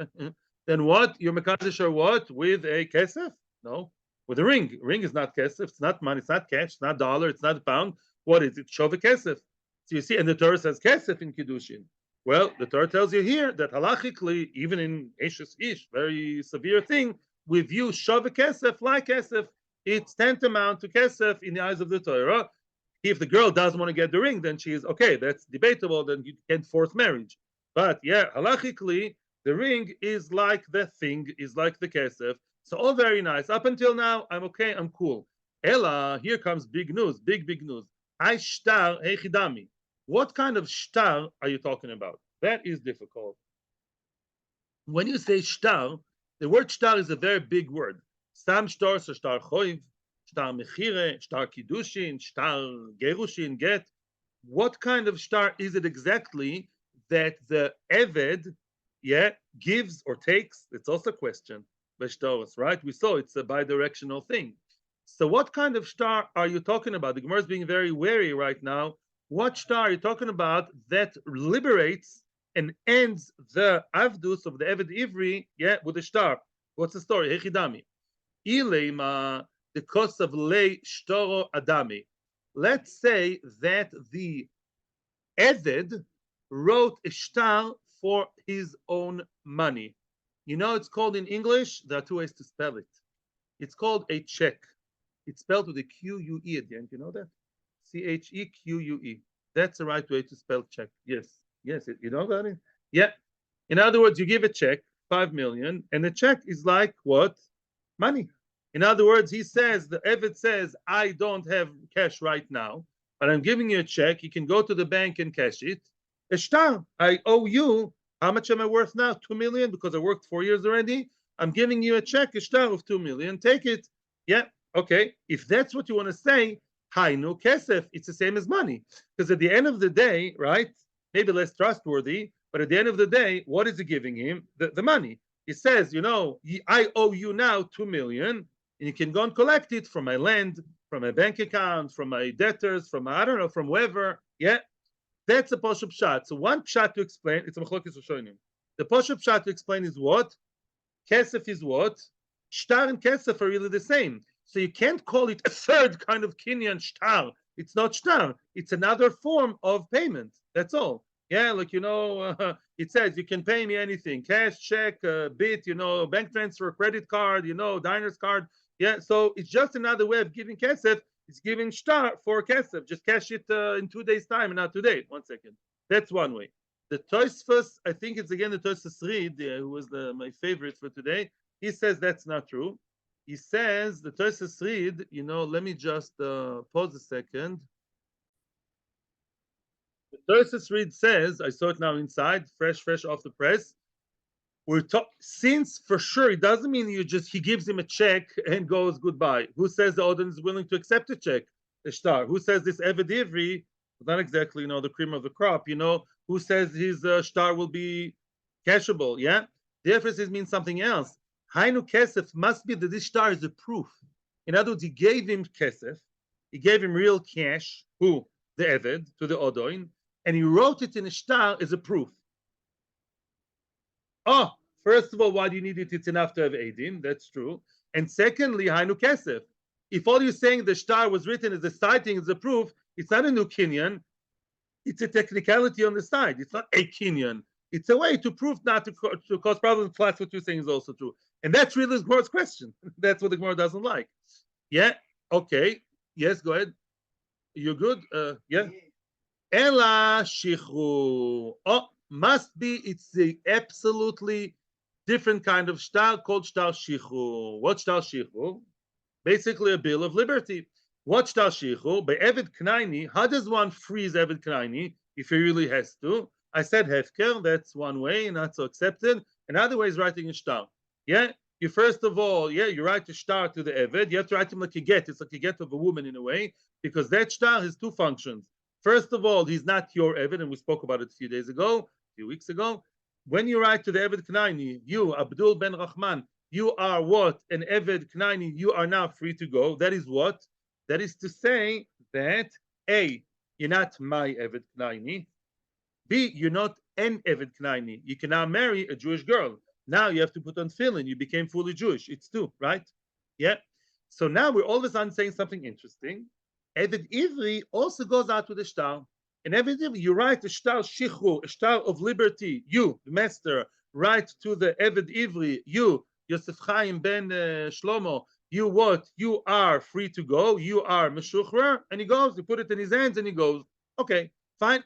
then what? You're mekadesh or what? With a kesef? No, with a ring. Ring is not kesef. It's not money. It's not cash. It's not dollar. It's not pound. What is it? Shove kesef. So you see, and the Torah says kesef in Kiddushin. Well, the Torah tells you here that halachically, even in Eshes Ish, very severe thing, we view shove kesef like kesef. It's tantamount to kesef in the eyes of the Torah. If the girl doesn't want to get the ring, then she is okay. That's debatable. Then you can't force marriage. But yeah, halachically, the ring is like the thing, is like the kesef. So all very nice. Up until now, I'm okay. I'm cool. Ella, here comes big news. Big news. I shtar hechidami. What kind of shtar are you talking about? That is difficult. When you say shtar, the word shtar is a very big word. Sam shtar, so shtar choiv, shtar mechire, shtar kiddushin, shtar gerushin, get. What kind of shtar is it exactly that the eved, gives or takes? It's also a question. Beshtaros, right? We saw it's a bi-directional thing. So what kind of shtar are you talking about? The Gemara is being very wary right now. What shtar are you talking about that liberates and ends the avdus of the Eved Ivri, with a shtar? What's the story? Hechidami. Ilema, the cost of lei shtoro adami. Let's say that the Eved wrote a shtar for his own money. You know, it's called in English, there are two ways to spell it. It's called a check. It's spelled with a Q-U-E at the end. You know that? C-H-E-Q-U-E. That's the right way to spell check. Yes. You know about it? Yeah. In other words, you give a check, 5 million, and the check is like what? Money. In other words, he says, the Eved says, I don't have cash right now, but I'm giving you a check. You can go to the bank and cash it. Ishtar, I owe you. How much am I worth now? 2 million because I worked 4 years already. I'm giving you a check, Ishtar, of 2 million. Take it. Yeah, okay. If that's what you want to say, Hainu Kesef, it's the same as money. Because at the end of the day, right, maybe less trustworthy, but at the end of the day, what is he giving him? The money. He says, I owe you now 2 million, and you can go and collect it from my land, from my bank account, from my debtors, from I don't know, from wherever. Yeah, that's a poshup shot. So one shot to explain, it's a machlokes rishonim. The poshup shot to explain is what? Kesef is what? Shtar and kesef are really the same. So you can't call it a third kind of kinyan shtar. It's not shtar. It's another form of payment. That's all. Yeah, like, it says you can pay me anything. Cash, check, bit, bank transfer, credit card, diner's card. Yeah, so it's just another way of giving kesef. It's giving shtar for kesef. Just cash it in 2 days' time and not today. 1 second. That's one way. The Tosfos, I think it's again the Tosfos Reed, who was my favorite for today. He says that's not true. He says the Tosfos Reed, let me just pause a second. The Tosfos Reed says, I saw it now inside, fresh off the press. Since for sure it doesn't mean he gives him a check and goes goodbye. Who says the audience is willing to accept a check? The shtar. Who says this Eved Ivri, not exactly the cream of the crop, who says his shtar will be cashable? Yeah, the difference means something else. Hainu kesef must be that this shtar is a proof. In other words, he gave him kesef, he gave him real cash. Who? The Eved to the Odoin, and he wrote it in a shtar as a proof. Oh, first of all, why do you need it? It's enough to have Eidim. That's true. And secondly, Hainu Kesef. If all you're saying the shtar was written as a citing, as a proof, it's not a new Kinyan. It's a technicality on the side. It's not a Kinyan. It's a way to prove not to cause problems. Plus, what you're saying is also true. And that's really the Gemara's question. That's what the Gemara doesn't like. Yeah. Okay. Yes, go ahead. You're good? Yeah. Ela Shichru. Oh, must be, it's the absolutely different kind of shtar called shtar shichur. What shtar shichur? Basically a bill of liberty. What shtar shichur? By Eved Knaini, how does one freeze Eved Knaini if he really has to? I said hefker, that's one way, not so accepted. Another way is writing a shtar. Yeah, you first of all, you write a shtar to the Eved. You have to write him like a get. It's like a get of a woman in a way, because that shtar has two functions. First of all, he's not your Eved, and we spoke about it a few weeks ago. When you write to the Eved Knaini, you, Abdul ben Rahman, you are what? An Eved Knaini, you are now free to go. That is what? That is to say that A, you're not my Eved Knaini. B, you're not an Eved Knaini. You can now marry a Jewish girl. Now you have to put on tefillin. You became fully Jewish. It's two, right? Yeah. So now we're all of a sudden saying something interesting. Eved Ivri also goes out with the shtar. And Eved Ivri, you write a shtar shichru, a shtar of liberty. You, the master, write to the Eved Ivri, you, Yosef Chaim ben Shlomo, you what? You are free to go. You are meshuchrer. And he goes, you put it in his hands and he goes, okay, fine.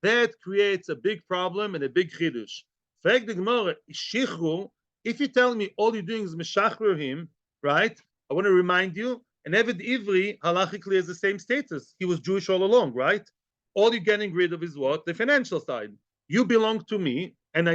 That creates a big problem and a big chidush. Fact the Gemara, shichru, if you tell me all you're doing is meshachrer him, right? I want to remind you, an Eved Ivri halachically has the same status. He was Jewish all along, right? All you're getting rid of is what? The financial side. You belong to me, and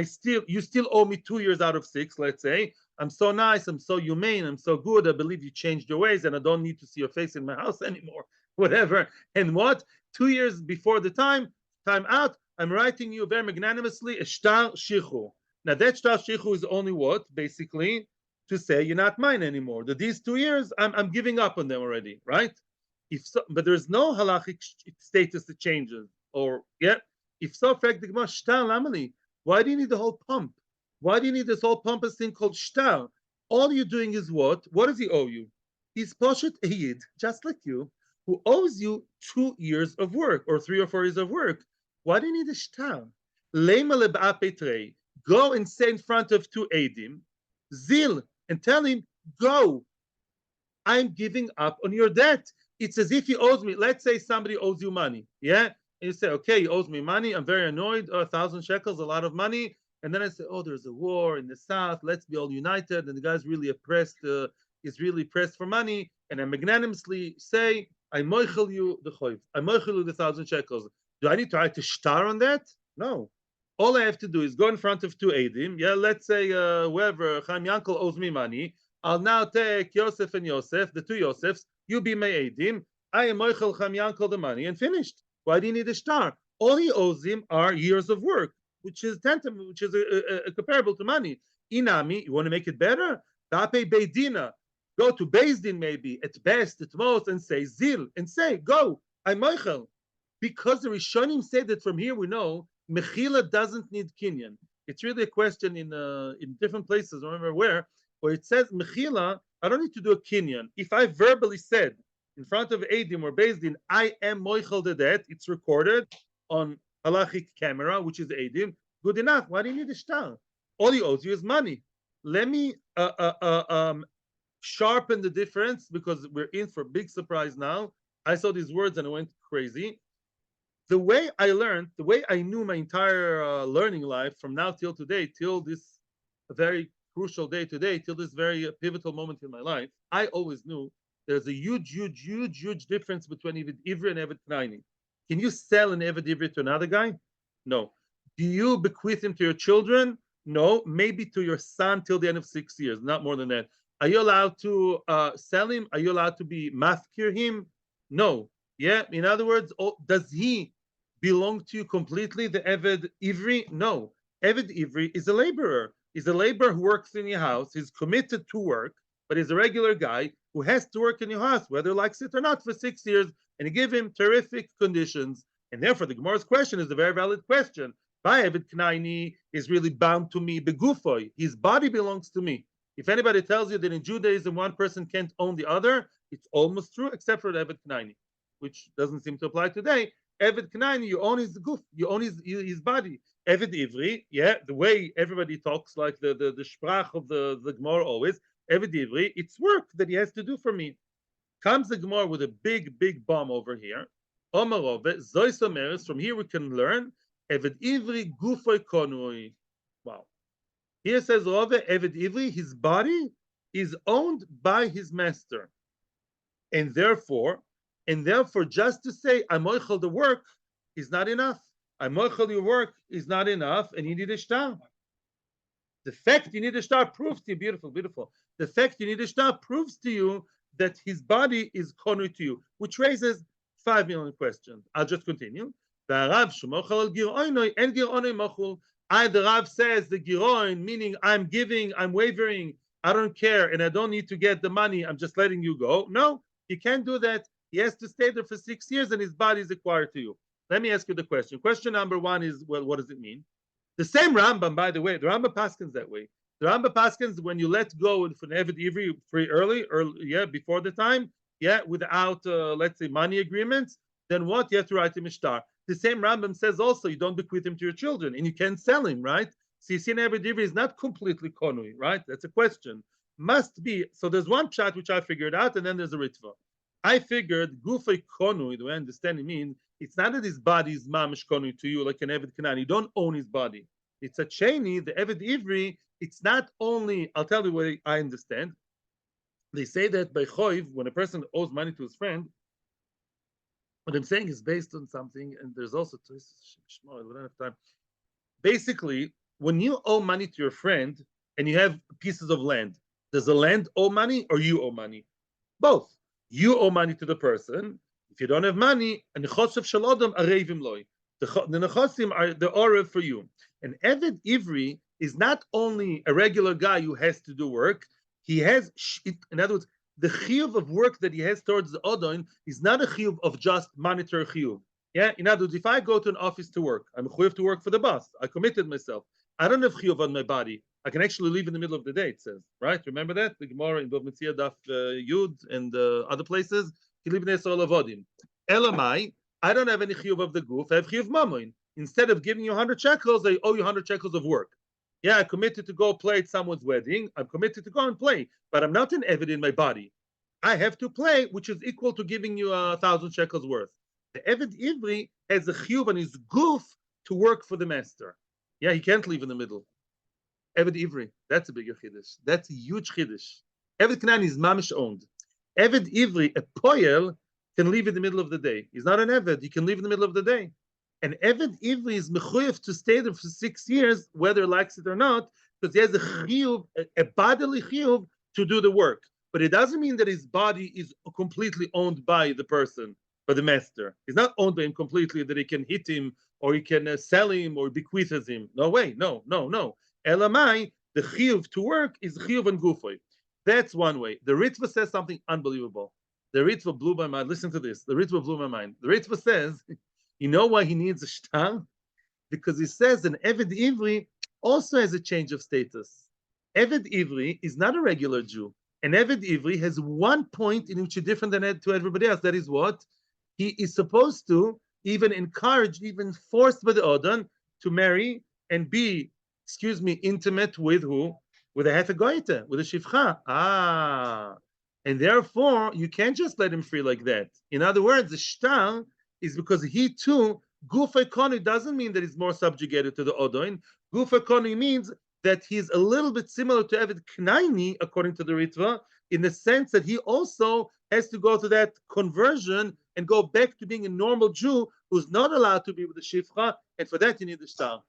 you still owe me 2 years out of 6, let's say. I'm so nice, I'm so humane, I'm so good, I believe you changed your ways, and I don't need to see your face in my house anymore. Whatever. And what? 2 years before the time out, I'm writing you very magnanimously a shtar shichu. Now that shtar shichu is only what? Basically, to say you're not mine anymore. That these 2 years, I'm giving up on them already, right? If so, but there's no halachic status that changes. Or if so, shtar lamali. Why do you need the whole pump? Why do you need this whole pompous thing called shtar? All you're doing is what? What does he owe you? He's poshet ayid, just like you, who owes you 2 years of work or 3 or 4 years of work. Why do you need a shtar? Lema leba'a petrei. Go and say in front of 2 edim, zil, and tell him, go. I'm giving up on your debt. It's as if he owes me. Let's say somebody owes you money. Yeah? And you say, okay, he owes me money. I'm very annoyed. 1,000 shekels, a lot of money. And then I say, oh, there's a war in the south. Let's be all united. And the guy's really oppressed. is really pressed for money, and I magnanimously say, I moichel you the choiv. I moichel you the 1,000 shekels. Do I need to write to shtar on that? No. All I have to do is go in front of two Eidim. Yeah, let's say whoever, Chaim Yankel owes me money. I'll now take Yosef and Yosef, the two Yosefs. You be my Eidim. I am Moichel Chaim Yankel the money and finished. Why do you need a shtar? All he owes him are years of work, which is tantamount, which is comparable to money. Inami, you want to make it better? Bape Beidina. Go to Beis Din maybe, at best, at most, and say Zil, and say, go, I'm Moichel. Because the Rishonim say that from here we know Mechila doesn't need Kinyan. It's really a question in different places, I remember where it says Mechila, I don't need to do a Kinyan. If I verbally said in front of Eidim or Beis Din, I am Moichel the debt, it's recorded on halachic camera, which is Eidim, good enough. Why do you need a shtar? All he owes you is money. Let me sharpen the difference because we're in for a big surprise now. I saw these words and I went crazy. The way I learned, the way I knew my entire learning life from now till today, till this very crucial day today, till this very pivotal moment in my life, I always knew there's a huge difference between Eved Ivri and Eved Knaini. Can you sell an Eved Ivri to another guy? No. Do you bequeath him to your children? No. Maybe to your son till the end of 6 years, not more than that. Are you allowed to sell him? Are you allowed to be mafkir him? No. Yeah. In other words, does he belong to you completely, the Eved Ivri? No. Eved Ivri is a laborer. He's a laborer who works in your house. He's committed to work, but he's a regular guy who has to work in your house, whether he likes it or not, for 6 years, and you give him terrific conditions. And therefore, the Gemara's question is a very valid question. By Eved Knaini is really bound to me, begufoi. His body belongs to me. If anybody tells you that in Judaism one person can't own the other, it's almost true, except for Eved Knaini, which doesn't seem to apply today. Eved Knaini, you own his goof, you own his body. Eved Ivri, yeah, the way everybody talks, like the sprach of the Gemara always, Eved Ivri, it's work that he has to do for me. Comes the Gemara with a big bomb over here. Omarove, Zois Omeres, from here we can learn, Eved Ivri gufoi konui. Wow. Here says Rove, Eved Ivri, his body is owned by his master. And therefore, just to say I'm moichel the work is not enough. I'm moichel your work is not enough, and you need a shtar. The fact you need a shtar proves to you, beautiful. The fact you need a shtar proves to you that his body is konu to you, which raises 5 million questions. I'll just continue. The Rav says the giroin, meaning I'm giving, I'm wavering, I don't care, and I don't need to get the money, I'm just letting you go. No, you can't do that. He has to stay there for 6 years and his body is acquired to you. Let me ask you the question. Question number one is, well, what does it mean? The same Rambam, by the way, the Rambam paskins that way. The Rambam paskins when you let go for an Eved Ivri free early, yeah, before the time, yeah, without, let's say, money agreements, then what? You have to write him a shtar. The same Rambam says also you don't bequeath him to your children and you can't sell him, right? So you see an Eved Ivri is not completely konui, right? That's a question. Must be. So there's one chat which I figured out and then there's a ritva. I figured gufay konui, the way I understand it means, it's not that his body is mamish konui to you like an Eved Kanani. You don't own his body. It's a cheni, the Eved Ivri, it's not only, I'll tell you what I understand. They say that by choiv, when a person owes money to his friend, what I'm saying is based on something, and there's also, I don't have time. Basically, when you owe money to your friend and you have pieces of land, does the land owe money or you owe money? Both. You owe money to the person. If you don't have money, and the nechosim are the orev for you. And Eved Ivri is not only a regular guy who has to do work, he has, in other words, the chiyuv of work that he has towards the odon is not a chiyuv of just monetary chiyuv. Yeah, in other words, if I go to an office to work, I'm chiyuv to work for the boss. I committed myself. I don't have chiyuv on my body. I can actually leave in the middle of the day, it says, right? Remember that? The Gemara in Bava Metzia Daf Yud and other places. You leave in Yisrael Avodim. Elamai, I don't have any chiyuv of the goof. I have chiyuv mamoin. Instead of giving you 100 shekels, I owe you 100 shekels of work. Yeah, I committed to go play at someone's wedding. I'm committed to go and play, but I'm not an Eved in my body. I have to play, which is equal to giving you 1,000 shekels worth. The Eved Ivri has a chiyuv on his goof to work for the master. Yeah, he can't leave in the middle. Eved Ivri, that's a bigger chiddush. That's a huge chiddush. Eved Knani is mamish owned. Eved Ivri, a poel, can leave in the middle of the day. He's not an Eved. He can leave in the middle of the day. And Eved Ivri is mechuyev to stay there for 6 years, whether he likes it or not, because he has a chiyuv, a bodily chiyuv to do the work. But it doesn't mean that his body is completely owned by the person, by the master. He's not owned by him completely, that he can hit him or he can sell him or bequeaths him. No way, no. Elamai, the chiyuv to work is chiyuv and gufoy. That's one way. The Ritva says something unbelievable. The Ritva blew my mind. Listen to this. The Ritva blew my mind. The Ritva says, you know why he needs a shtar? Because he says an Eved Ivri also has a change of status. Eved Ivri is not a regular Jew. An Eved Ivri has one point in which is different than to everybody else. That is what? He is supposed to even encourage, even forced by the Odin to marry and be, intimate with who? With a Hefegoite, with a Shifcha. And therefore, you can't just let him free like that. In other words, the shtar is because he too, Guf Ekoni doesn't mean that he's more subjugated to the Odoin. Guf Ekoni means that he's a little bit similar to Eved Knaini, according to the Ritva, in the sense that he also has to go to that conversion and go back to being a normal Jew who's not allowed to be with the Shifcha, and for that you need the shtar.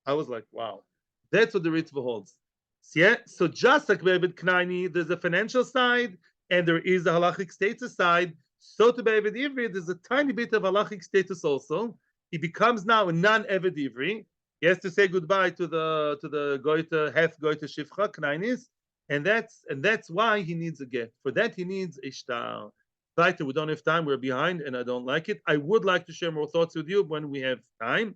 I was like, wow. That's what the Ritva holds. So just like Eved Knaini, there's a financial side and there is a halachic status side. So to Eved Ivri, there's a tiny bit of halachic status also. He becomes now a non-Eved Ivri. He has to say goodbye to the Goite, half Goite Shifcha, Knainis, and that's why he needs a get. For that he needs a shtar. Right, we don't have time, we're behind, and I don't like it. I would like to share more thoughts with you when we have time.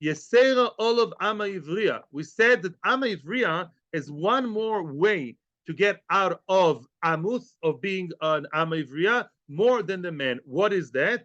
Yesera Olav Ama Ivriya. We said that Ama Ivriya is one more way to get out of Amuth, of being an Ama Ivriya, more than the man. What is that?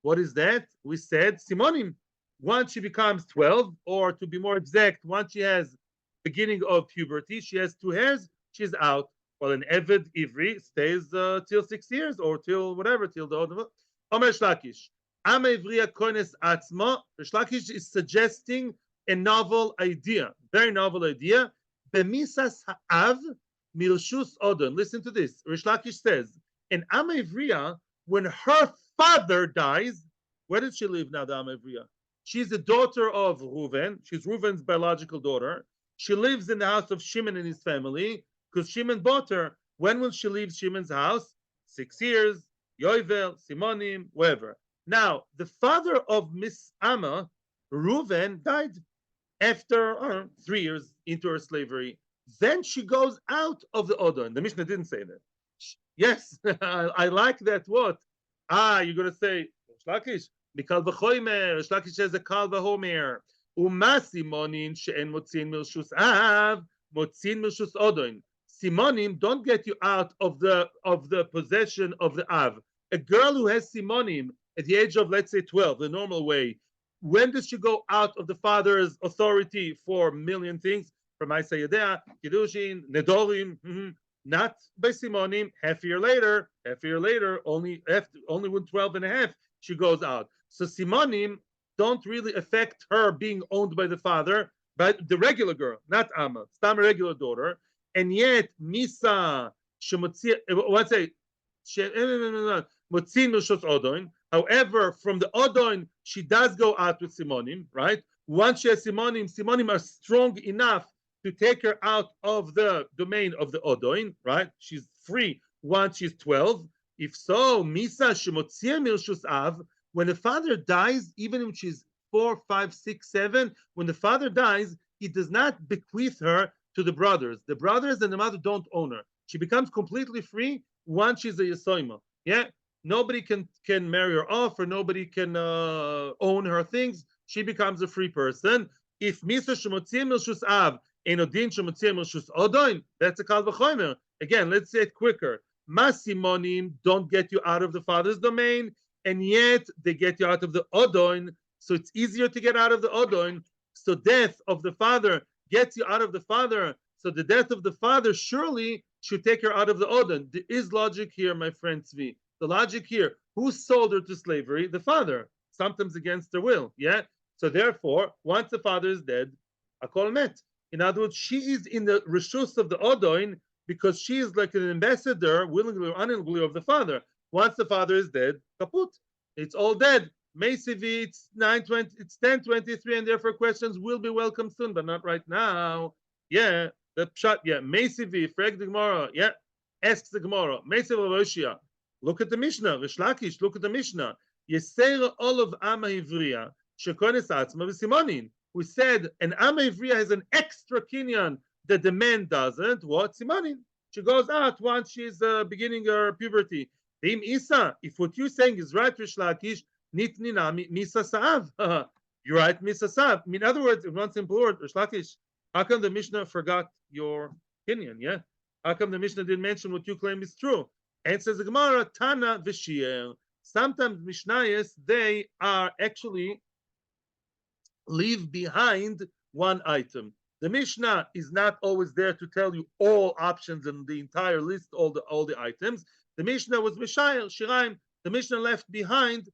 We said Simonim. Once she becomes 12, or to be more exact, once she has beginning of puberty, she has 2 hairs, she's out. Well, an Eved Ivri stays till 6 years, or till whatever, till the Omer Shlakish. Ama Ivriya Koines Atzma. Shlakish is suggesting a novel idea, very novel idea. Bemisas Ha'av Milshus Odon. Listen to this. Rish Lakish says, in Ama Ivriya, when her father dies, where does she live now, the Ama Ivriya? She's the daughter of Reuven. She's Reuven's biological daughter. She lives in the house of Shimon and his family because Shimon bought her. When will she leave Shimon's house? 6 years, Yovel, Simonim, whatever. Now, the father of Miss Amma, Reuven, died after 3 years into her slavery. Then she goes out of the Odon. The Mishnah didn't say that. Yes, I like that. What? You're going to say, Shlakish, Mikal v'choymer. Shlakish says a kal v'homer. Uma simonim she'en motzin milshus av, motzin milshus Odon. Simonim don't get you out of the possession of the av. A girl who has simonim at the age of, let's say, 12, the normal way, when does she go out of the father's authority for a million things? From Isa Yedea, Kiddushin, Nedorim, not by Simonim. Half a year later, only with 12 and a half, she goes out. So Simonim don't really affect her being owned by the father, but the regular girl, not Amma, Stam, a regular daughter. And yet, Misa, what's it? Motzin Milshos Odoin. However, from the Odoin, she does go out with Simonim, right? Once she has Simonim are strong enough to take her out of the domain of the Odoin, right? She's free once she's 12. If so, Misa Shemotzia Milshus Av, when the father dies, even when she's 4, 5, 6, 7, when the father dies, he does not bequeath her to the brothers. The brothers and the mother don't own her. She becomes completely free once she's a Yesoima. Yeah? Nobody can marry her off, or nobody can own her things. She becomes a free person. If Misa Shemotzia Milshus Av, Enodin Shemotzia Milshus Odoin, that's a Kal V'chomer. Again, let's say it quicker. Masimonim don't get you out of the father's domain, and yet they get you out of the Odoin. So it's easier to get out of the Odoin. So death of the father gets you out of the father. So the death of the father surely should take her out of the Odoin. There is logic here, my friend Tzvi. The logic here, who sold her to slavery? The father, sometimes against her will. Yeah. So therefore, once the father is dead, Akol met. In other words, she is in the reshus of the Odoin because she is like an ambassador, willingly or unwillingly, of the father. Once the father is dead, kaput. It's all dead. Mesivi, it's 9:20, it's 10:23, and therefore questions will be welcome soon, but not right now. Yeah, the pshat, yeah. Mesivi, frag the Gemara, yeah. Asks the Gemara, Mesiv Roshia. Look at the Mishnah, Rishlakish, look at the Mishnah. Yeser all of Ama Ivriya, Shekonis Atzma v'Simonin. We said an Ama Ivriya has an extra kinyan that the man doesn't. What? Simonin. She goes out once she's beginning her puberty. Im Isa, if what you're saying is right, Rishlakish, Nitnina Misa Sa'av. You're right, Misa Sa'av. In other words, in one simple word, Rishlakish, how come the Mishnah forgot your kinyan? Yeah? How come the Mishnah didn't mention what you claim is true? And says the Gemara, Tana v'Shiur. Sometimes Mishnayos, they are actually leave behind one item. The Mishnah is not always there to tell you all options and the entire list, all the items. The Mishnah was Mishayer, Shiraim. The Mishnah left behind,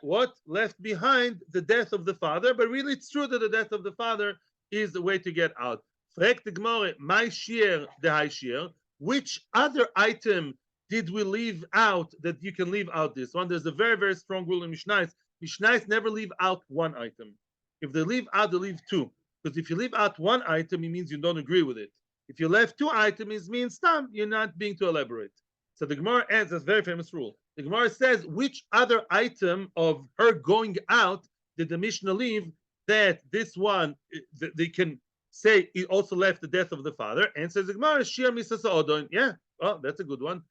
what? Left behind the death of the father, but really it's true that the death of the father is the way to get out. Fragt the Gemara, my Shiur, the high Shiur, which other item did we leave out that you can leave out this one? There's a very, very strong rule in Mishnayos. Mishnayos never leave out one item. If they leave out, they leave two. Because if you leave out one item, it means you don't agree with it. If you left two items, it means you're not being too elaborate. So the Gemara adds a very famous rule. The Gemara says, which other item of her going out did the Mishnah leave that this one, they can say it also left the death of the father? And says the Gemara, Shiur Misas Odon. Yeah, well, that's a good one.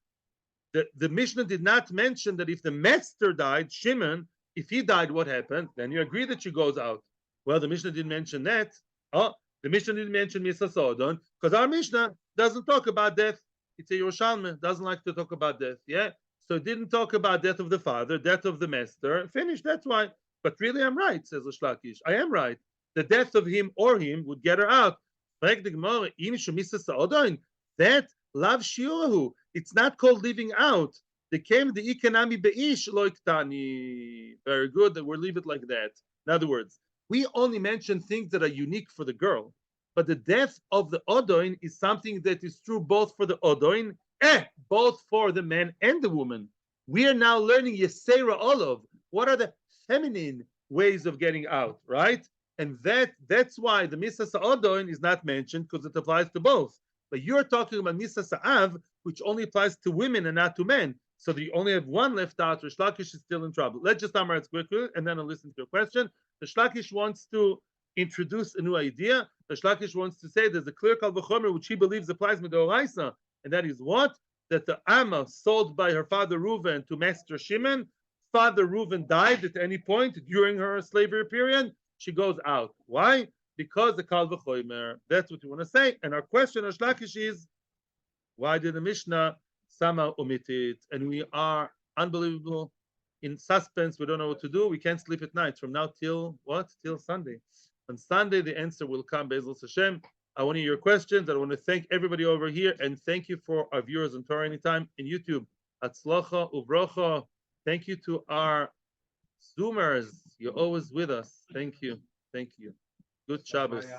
The Mishnah did not mention that if the master died, Shimon, if he died, what happened? Then you agree that she goes out. Well, the Mishnah didn't mention that. The Mishnah didn't mention Misas Odon because our Mishnah doesn't talk about death. It's a Yerushalmi, doesn't like to talk about death. Yeah, so it didn't talk about death of the father, death of the master. Finished. That's why. But really, I'm right, says Rishlakish. I am right. The death of him or him would get her out. That lav shiurahu. It's not called leaving out. They came the ikanami beish loiktani. Very good. That we'll leave it like that. In other words, we only mention things that are unique for the girl, but the death of the odoin is something that is true both for the odoin, both for the man and the woman. We are now learning Yesera Olav. What are the feminine ways of getting out, right? And that's why the Misas Odoin is not mentioned because it applies to both. But you're talking about Misas Av, which only applies to women and not to men. So that you only have one left out. Rish Lakish is still in trouble. Let's just summarize quickly, and then I'll listen to your question. Rish Lakish wants to introduce a new idea. Rish Lakish wants to say there's a clear kal v'chomer which he believes applies midoraisa, and that is what? That the Amma sold by her father Reuven to Master Shimon. Father Reuven died at any point during her slavery period. She goes out. Why? Because the kal v'chomer. That's what you want to say. And our question, Rish Lakish, is why did the Mishnah somehow omit it? And we are unbelievable in suspense. We don't know what to do. We can't sleep at night from now till what? Till Sunday. On Sunday, the answer will come, Be'ezras Hashem. I want to hear your questions. I want to thank everybody over here, and thank you for our viewers on Torah Anytime in YouTube. Hatzlacha ubrocha. Thank you to our Zoomers. You're always with us. Thank you. Thank you. Good Shabbos.